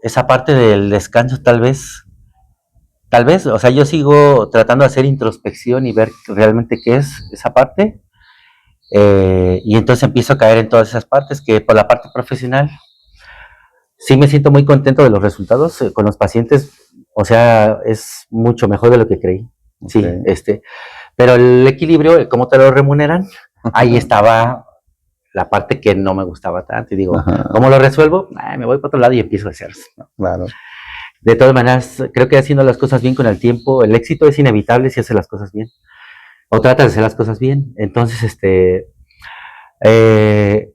esa parte del descanso, tal vez, o sea, yo sigo tratando de hacer introspección y ver realmente qué es esa parte. Y entonces empiezo a caer en todas esas partes, que por la parte profesional sí me siento muy contento de los resultados con los pacientes, o sea, es mucho mejor de lo que creí. Okay. Sí, pero el equilibrio, cómo te lo remuneran, ahí estaba la parte que no me gustaba tanto, y digo, ¿cómo lo resuelvo? Me voy para otro lado y empiezo a hacer, ¿no? Claro. De todas maneras, creo que haciendo las cosas bien con el tiempo, el éxito es inevitable si haces las cosas bien, o tratas de hacer las cosas bien. Entonces,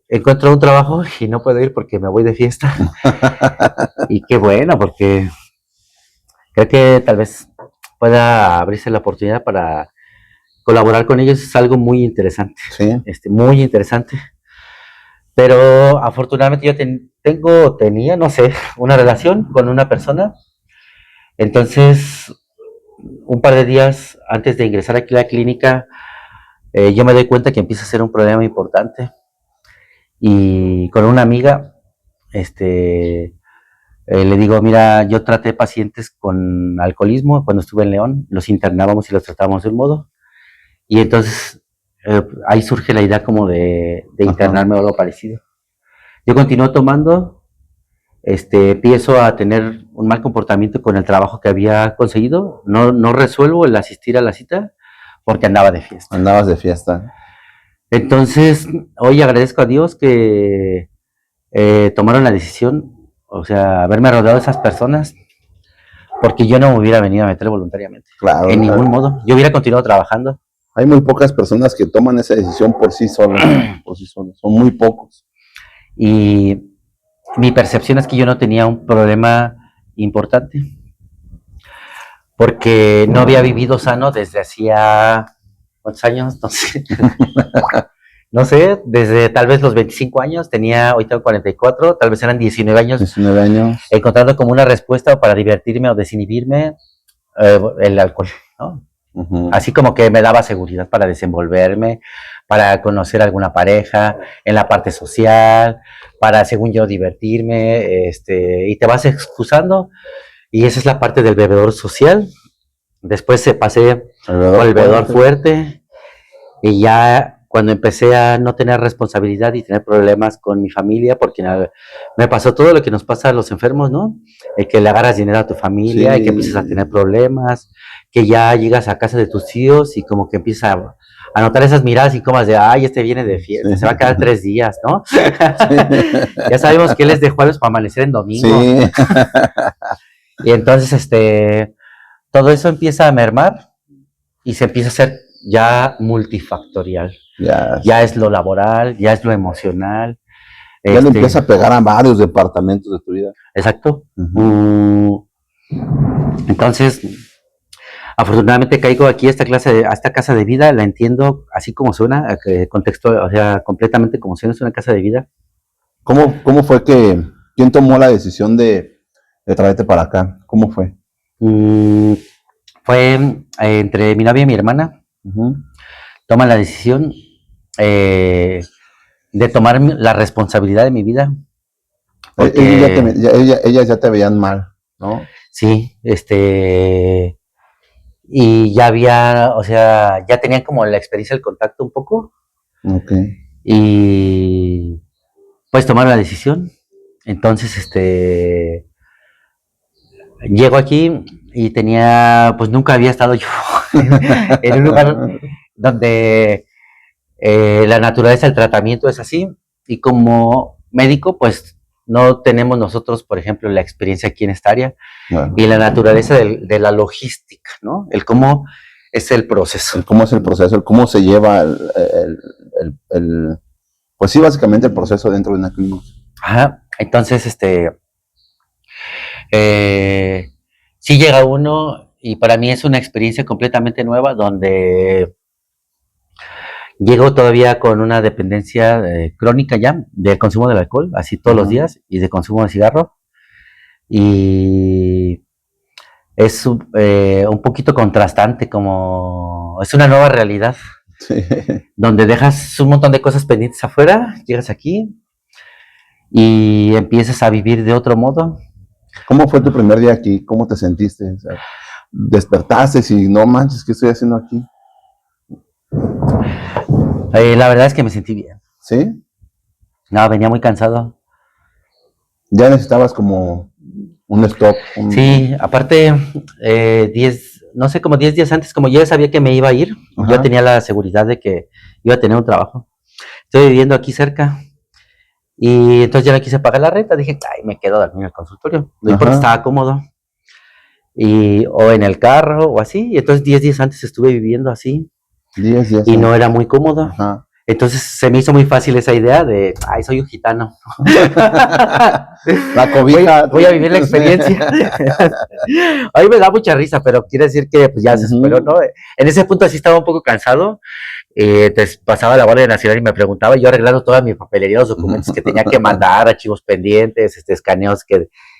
encuentro un trabajo y no puedo ir porque me voy de fiesta. Y qué bueno, porque creo que tal vez pueda abrirse la oportunidad para colaborar con ellos. Es algo muy interesante. Sí. Muy interesante. Pero afortunadamente yo tenía, no sé, una relación con una persona. Entonces, un par de días antes de ingresar aquí a la clínica, yo me doy cuenta que empieza a ser un problema importante. Y con una amiga, le digo, mira, yo traté pacientes con alcoholismo cuando estuve en León, los internábamos y los tratábamos de un modo. Y entonces ahí surge la idea como de internarme o algo parecido. Yo continúo tomando, empiezo a tener un mal comportamiento con el trabajo que había conseguido. No resuelvo el asistir a la cita porque andaba de fiesta. Andabas de fiesta. Entonces, hoy agradezco a Dios que tomaron la decisión, o sea, haberme rodeado de esas personas, porque yo no me hubiera venido a meter voluntariamente. Claro. En ningún modo. Yo hubiera continuado trabajando. Hay muy pocas personas que toman esa decisión por sí solos. Son muy pocos. Y mi percepción es que yo no tenía un problema importante, porque no había vivido sano desde hacía, ¿cuántos años? No sé, no sé, desde tal vez los 25 años, hoy tengo 44, tal vez eran 19 años, 19 años. encontrando como una respuesta para divertirme o desinhibirme, el alcohol, ¿no? Así como que me daba seguridad para desenvolverme, para conocer alguna pareja, en la parte social, para, según yo, divertirme, y te vas excusando, y esa es la parte del bebedor social. Después se pasé por el bebedor fuerte, y ya cuando empecé a no tener responsabilidad y tener problemas con mi familia, porque me pasó todo lo que nos pasa a los enfermos, ¿no? Que le agarras dinero a tu familia, y que empiezas a tener problemas, que ya llegas a casa de tus tíos y como que empiezas a notar esas miradas incómodas de, ay, este viene de fiesta, se va a quedar 3 días, ¿no? Ya sabemos que él es de jueves para amanecer en domingo. Sí. Y entonces, todo eso empieza a mermar y se empieza a hacer ya multifactorial. Ya es lo laboral, ya es lo emocional. Ya le empieza a pegar a varios departamentos de tu vida. Exacto. Entonces, afortunadamente caigo aquí a esta casa de vida, la entiendo así como suena, contexto, o sea, completamente como suena, es una casa de vida. ¿Cómo fue quién tomó la decisión de traerte para acá? ¿Cómo fue? Fue entre mi novia y mi hermana. Toman la decisión de tomar la responsabilidad de mi vida. Ellas ya te veían mal, ¿no? Sí, y ya había, o sea, ya tenían como la experiencia del contacto un poco. Okay. Y pues tomaron la decisión. Entonces, llego aquí y pues nunca había estado yo en un lugar donde la naturaleza del tratamiento es así, y como médico, pues no tenemos nosotros, por ejemplo, la experiencia aquí en esta área, y la naturaleza de la logística, ¿no? El cómo es el proceso. El cómo es el proceso, el cómo se lleva pues sí, básicamente el proceso dentro de una clínica. Ajá, entonces, sí llega uno, y para mí es una experiencia completamente nueva, donde llego todavía con una dependencia crónica ya del consumo del alcohol, así todos los días, y de consumo de cigarro. Y es un poquito contrastante, como es una nueva realidad, sí, donde dejas un montón de cosas pendientes afuera, llegas aquí y empiezas a vivir de otro modo. ¿Cómo fue tu primer día aquí? ¿Cómo te sentiste? O sea, ¿despertaste y no manches, qué estoy haciendo aquí? La verdad es que me sentí bien. ¿Sí? No, venía muy cansado. ¿Ya necesitabas como un stop? Sí, aparte, no sé, como 10 días antes, como yo ya sabía que me iba a ir, yo tenía la seguridad de que iba a tener un trabajo. Estoy viviendo aquí cerca, y entonces ya no quise pagar la renta. Dije, ay, me quedo a dormir en el consultorio. No importa, estaba cómodo. O en el carro, o así. Y entonces 10 días antes estuve viviendo así. 10 días. Y no era muy cómodo. Entonces se me hizo muy fácil esa idea de, ay, soy un gitano. La cobija. Voy a vivir la experiencia. A mí me da mucha risa, pero quiere decir que pues, ya se superó, ¿no? En ese punto sí estaba un poco cansado. Entonces pasaba a la Guardia Nacional y me preguntaba, yo arreglando toda mi papelería, los documentos que tenía que mandar, archivos pendientes, escaneos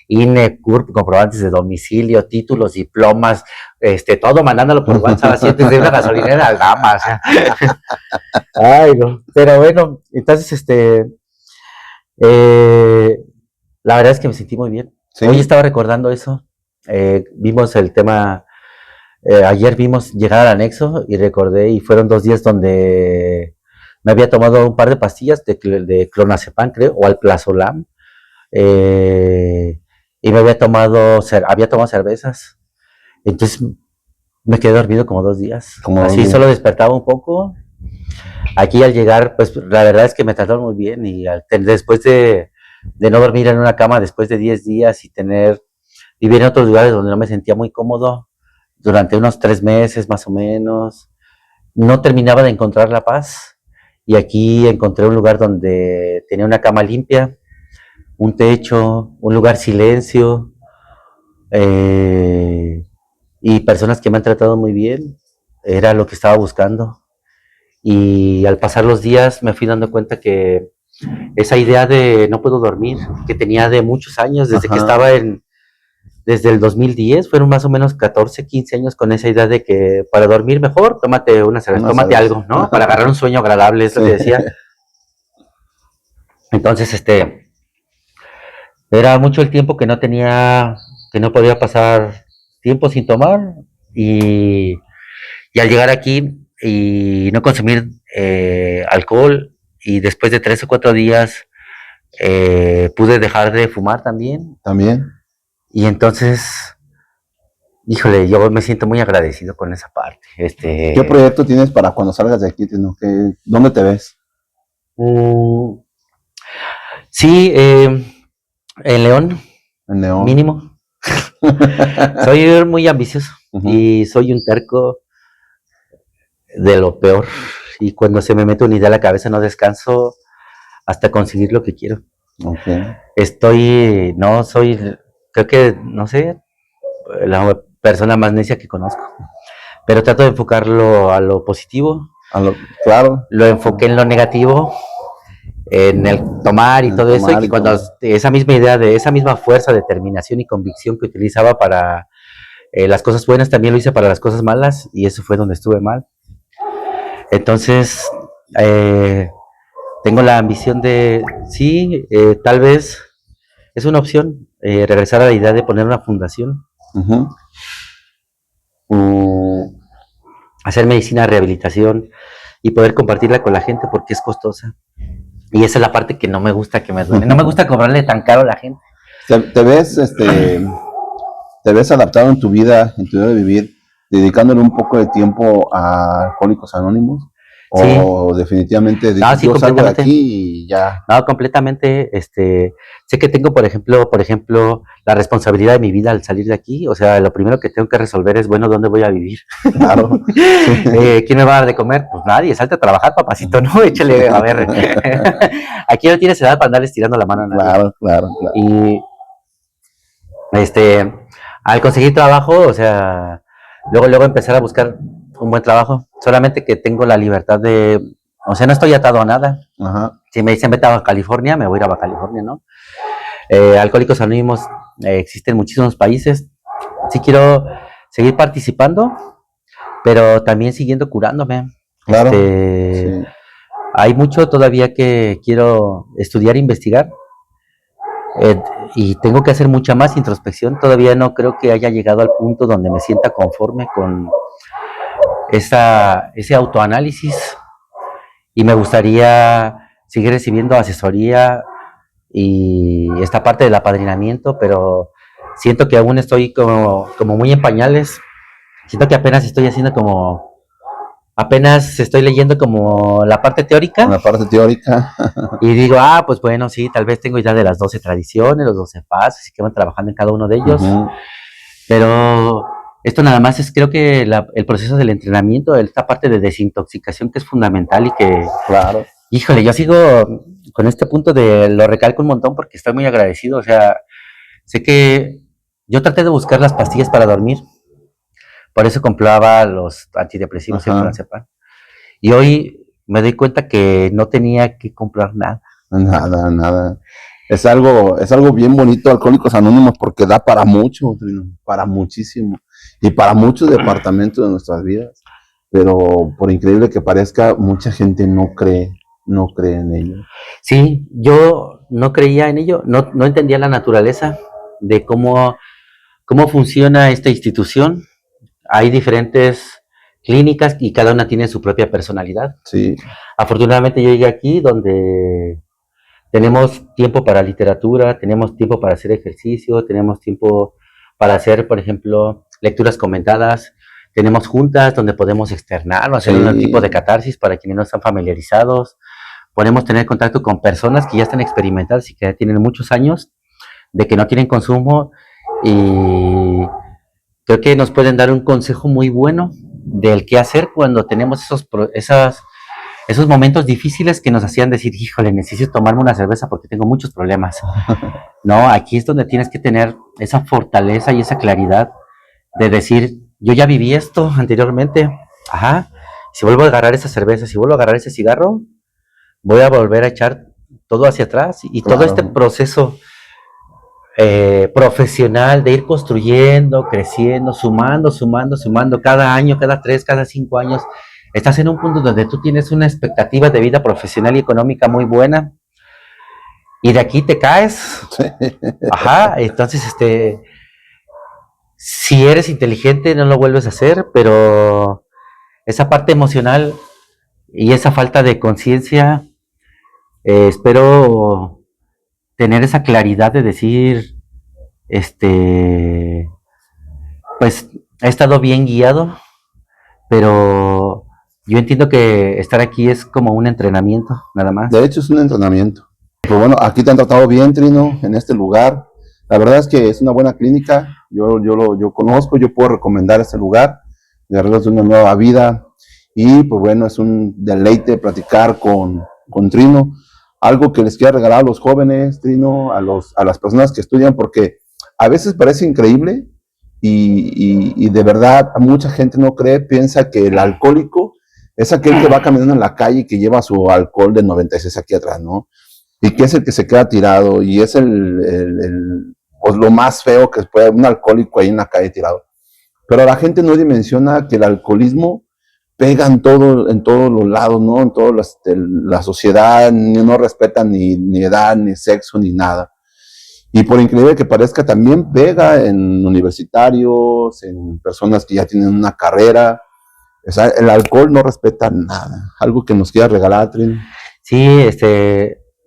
INE, CURP, comprobantes de domicilio, títulos, diplomas, todo mandándolo por WhatsApp, así antes de una gasolinera al Gama, o sea. Ay, no. Pero bueno, entonces, la verdad es que me sentí muy bien. ¿Sí? Hoy estaba recordando eso. Vimos el tema, ayer vimos llegar al anexo y recordé, y fueron 2 días donde me había tomado un par de pastillas de clonazepam, creo, o alprazolam. Y me había tomado cervezas. Entonces me quedé dormido como 2 días. Así solo despertaba un poco. Aquí al llegar, pues la verdad es que me trataron muy bien, y después de no dormir en una cama después de 10 días y vivir en otros lugares donde no me sentía muy cómodo durante unos 3 meses más o menos, no terminaba de encontrar la paz, y aquí encontré un lugar donde tenía una cama limpia, un techo, un lugar silencio, y personas que me han tratado muy bien, era lo que estaba buscando. Y al pasar los días me fui dando cuenta que esa idea de no puedo dormir, que tenía de muchos años, desde que estaba desde el 2010, fueron más o menos 14, 15 años con esa idea de que para dormir mejor, tómate una cerveza, tómate algo, ¿no? Para agarrar un sueño agradable, eso te decía. Entonces, era mucho el tiempo que no tenía, que no podía pasar tiempo sin tomar y, y al llegar aquí y no consumir alcohol y después de 3 o 4 días pude dejar de fumar también. También. Y entonces, híjole, yo me siento muy agradecido con esa parte. ¿Qué proyecto tienes para cuando salgas de aquí, Trino? ¿Dónde te ves? Sí, en León. En León. Mínimo. Soy muy ambicioso y soy un terco de lo peor. Y cuando se me mete una idea a la cabeza no descanso hasta conseguir lo que quiero. Creo que, no sé, la persona más necia que conozco. Pero trato de enfocarlo a lo positivo. Claro. Lo enfoqué en lo negativo, en el tomar y todo eso, y que cuando esa misma idea de esa misma fuerza, determinación y convicción que utilizaba para las cosas buenas, también lo hice para las cosas malas, y eso fue donde estuve mal. Entonces, tengo la ambición de, sí, tal vez es una opción regresar a la idea de poner una fundación, hacer medicina de rehabilitación y poder compartirla con la gente porque es costosa. Y esa es la parte que no me gusta que me duele. No me gusta cobrarle tan caro a la gente. ¿Te ves adaptado en tu vida de vivir, dedicándole un poco de tiempo a Alcohólicos Anónimos? Sí. ¿O definitivamente sí, yo salgo de aquí y ya? No, completamente. Sé que tengo, por ejemplo, la responsabilidad de mi vida al salir de aquí. O sea, lo primero que tengo que resolver es, bueno, ¿dónde voy a vivir? Claro. ¿Quién me va a dar de comer? Pues nadie, salte a trabajar, papacito, ¿no? Échale, a ver. Aquí no tienes edad para andar estirando la mano a nadie. Claro. Y, al conseguir trabajo, o sea, luego empezar a buscar un buen trabajo, solamente que tengo la libertad de, o sea, no estoy atado a nada. Si me dicen vete a Baja California, me voy a ir a Baja California, ¿no? Alcohólicos Anónimos existen en muchísimos países. Sí quiero seguir participando, pero también siguiendo curándome. Claro. Hay mucho todavía que quiero estudiar e investigar. Y tengo que hacer mucha más introspección. Todavía no creo que haya llegado al punto donde me sienta conforme con ese autoanálisis, y me gustaría seguir recibiendo asesoría y esta parte del apadrinamiento, pero siento que aún estoy como muy en pañales. Siento que apenas estoy leyendo como la parte teórica. Y digo, pues bueno, sí, tal vez tengo idea de las 12 tradiciones, los 12 pasos, y que van trabajando en cada uno de ellos. Pero esto nada más es, creo que el proceso del entrenamiento, esta parte de desintoxicación que es fundamental y que, claro, híjole, yo sigo con este punto lo recalco un montón porque estoy muy agradecido. O sea, sé que yo traté de buscar las pastillas para dormir, por eso compraba los antidepresivos y el clonazepam. Y hoy me doy cuenta que no tenía que comprar nada. Nada. Es algo bien bonito, Alcohólicos Anónimos, porque da para mucho, para muchísimo, y para muchos departamentos de nuestras vidas. Pero por increíble que parezca, mucha gente no cree en ello. Sí, yo no creía en ello, no entendía la naturaleza de cómo funciona esta institución. Hay diferentes clínicas y cada una tiene su propia personalidad. Sí. Afortunadamente yo llegué aquí donde tenemos tiempo para literatura, tenemos tiempo para hacer ejercicio, tenemos tiempo para hacer, por ejemplo, lecturas comentadas, tenemos juntas donde podemos externar o hacer un tipo de catarsis para quienes no están familiarizados. Podemos tener contacto con personas que ya están experimentadas y que ya tienen muchos años de que no tienen consumo, y creo que nos pueden dar un consejo muy bueno del qué hacer cuando tenemos esos momentos difíciles que nos hacían decir, híjole, necesito tomarme una cerveza porque tengo muchos problemas. No, aquí es donde tienes que tener esa fortaleza y esa claridad de decir, yo ya viví esto anteriormente, ajá, si vuelvo a agarrar esa cerveza, si vuelvo a agarrar ese cigarro, voy a volver a echar todo hacia atrás y todo este Claro. proceso profesional de ir construyendo, creciendo, sumando, cada año, cada 3, cada 5 años, estás en un punto donde tú tienes una expectativa de vida profesional y económica muy buena y de aquí te caes, ajá, entonces si eres inteligente no lo vuelves a hacer, pero esa parte emocional y esa falta de conciencia, espero tener esa claridad de decir, pues he estado bien guiado, pero yo entiendo que estar aquí es como un entrenamiento, nada más. De hecho, es un entrenamiento. Pero bueno, aquí te han tratado bien, Trino, en este lugar. La verdad es que es una buena clínica. Yo conozco, yo puedo recomendar este lugar. Le arreglas una nueva vida. Y pues bueno, es un deleite platicar con Trino. Algo que les quiero regalar a los jóvenes, Trino, a las personas que estudian, porque a veces parece increíble y de verdad mucha gente no cree, piensa que el alcohólico es aquel que va caminando en la calle y que lleva su alcohol de 96 aquí atrás, ¿no? Y que es el que se queda tirado y es pues lo más feo que puede un alcohólico ahí en la calle tirado. Pero la gente no dimensiona que el alcoholismo pega en todos los lados, ¿no? En toda la sociedad, no respetan ni edad, ni sexo, ni nada. Y por increíble que parezca, también pega en universitarios, en personas que ya tienen una carrera. O sea, el alcohol no respeta nada. Algo que nos quiera regalar, Trin. Sí,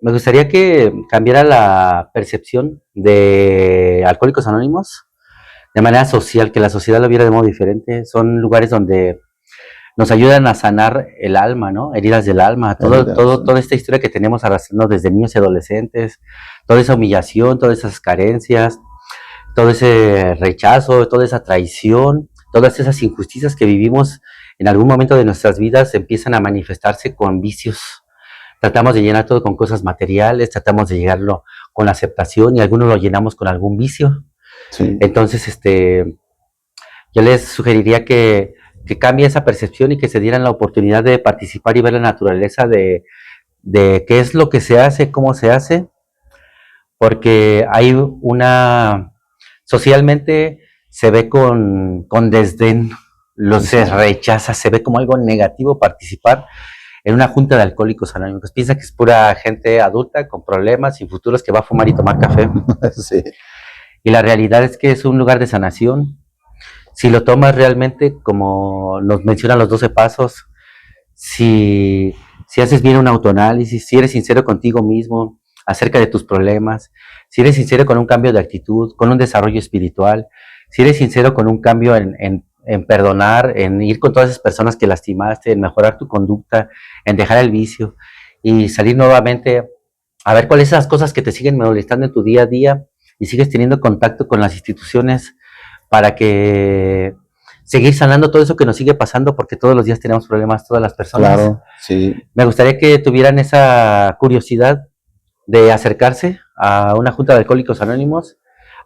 me gustaría que cambiara la percepción de Alcohólicos Anónimos de manera social, que la sociedad lo viera de modo diferente. Son lugares donde nos ayudan a sanar el alma, ¿no? Heridas del alma, toda esta historia que tenemos arrastrando desde niños y adolescentes, toda esa humillación, todas esas carencias, todo ese rechazo, toda esa traición, todas esas injusticias que vivimos en algún momento de nuestras vidas empiezan a manifestarse con vicios. Tratamos de llenar todo con cosas materiales, tratamos de llenarlo con la aceptación y algunos lo llenamos con algún vicio. Sí. Entonces, yo les sugeriría que cambie esa percepción y que se dieran la oportunidad de participar y ver la naturaleza de qué es lo que se hace, cómo se hace, porque hay socialmente se ve con desdén, se rechaza, se ve como algo negativo participar en una junta de alcohólicos anónimos. Piensa que es pura gente adulta con problemas, sin futuros, que va a fumar y tomar café. Sí. Y la realidad es que es un lugar de sanación. Si lo tomas realmente, como nos mencionan los 12 pasos, si haces bien un autoanálisis, si eres sincero contigo mismo acerca de tus problemas, si eres sincero con un cambio de actitud, con un desarrollo espiritual, si eres sincero con un cambio en perdonar, en ir con todas esas personas que lastimaste, en mejorar tu conducta, en dejar el vicio y salir nuevamente a ver cuáles son las cosas que te siguen molestando en tu día a día y sigues teniendo contacto con las instituciones para que seguir sanando todo eso que nos sigue pasando, porque todos los días tenemos problemas, todas las personas. Claro, sí. Me gustaría que tuvieran esa curiosidad de acercarse a una junta de alcohólicos anónimos,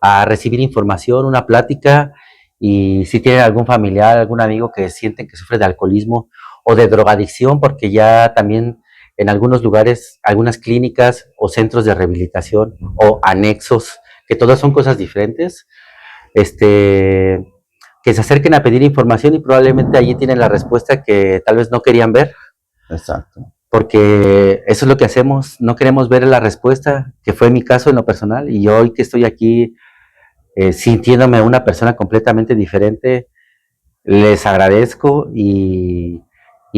a recibir información, una plática, y si tienen algún familiar, algún amigo que sienten que sufre de alcoholismo o de drogadicción, porque ya también en algunos lugares, algunas clínicas o centros de rehabilitación o anexos, que todas son cosas diferentes, que se acerquen a pedir información y probablemente allí tienen la respuesta que tal vez no querían ver. Exacto. Porque eso es lo que hacemos, no queremos ver la respuesta, que fue mi caso en lo personal, y yo hoy que estoy aquí sintiéndome una persona completamente diferente, les agradezco y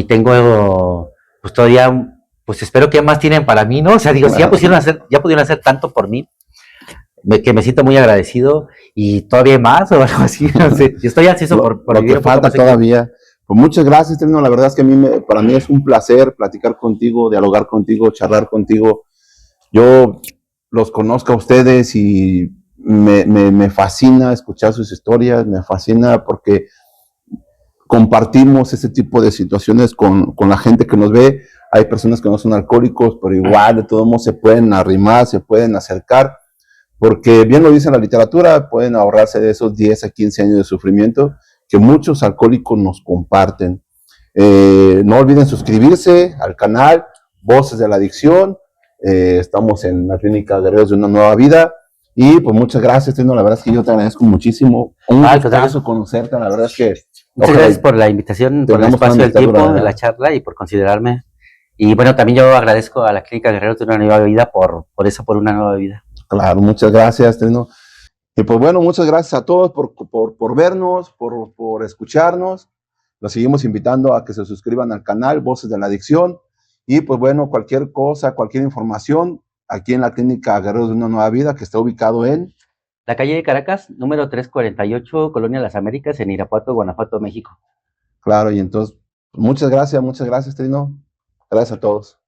tengo pues todavía, pues espero que más tienen para mí, ¿no? O sea, digo, si ya pudieron hacer tanto por mí, que me siento muy agradecido y todavía más o algo así, no sé, yo estoy ansioso por vivir un poco más todavía. Pues muchas gracias, Trino. La verdad es que para mí es un placer platicar contigo, dialogar contigo, charlar contigo. Yo los conozco a ustedes y me fascina escuchar sus historias, me fascina porque compartimos ese tipo de situaciones con la gente que nos ve. hay personas que no son alcohólicos, pero igual de todos modos se pueden arrimar, se pueden acercar, porque bien lo dice la literatura, pueden ahorrarse de esos 10 a 15 años de sufrimiento que muchos alcohólicos nos comparten. No olviden suscribirse al canal Voces de la Adicción. Estamos en la clínica Guerreros de una Nueva Vida. Y pues muchas gracias, Trino. La verdad es que yo te agradezco muchísimo. Un gustazo conocerte. La verdad es que muchas gracias por la invitación, por el espacio del tiempo, de la charla y por considerarme. Y bueno, también yo agradezco a la clínica Guerreros de una Nueva Vida por una nueva vida. Claro, muchas gracias, Trino. Y pues bueno, muchas gracias a todos por vernos, por escucharnos. Los seguimos invitando a que se suscriban al canal Voces de la Adicción. Y pues bueno, cualquier cosa, cualquier información, aquí en la clínica Guerreros de una Nueva Vida, que está ubicado en la calle de Caracas, número 348, Colonia Las Américas, en Irapuato, Guanajuato, México. Claro, y entonces, muchas gracias, Trino. Gracias a todos.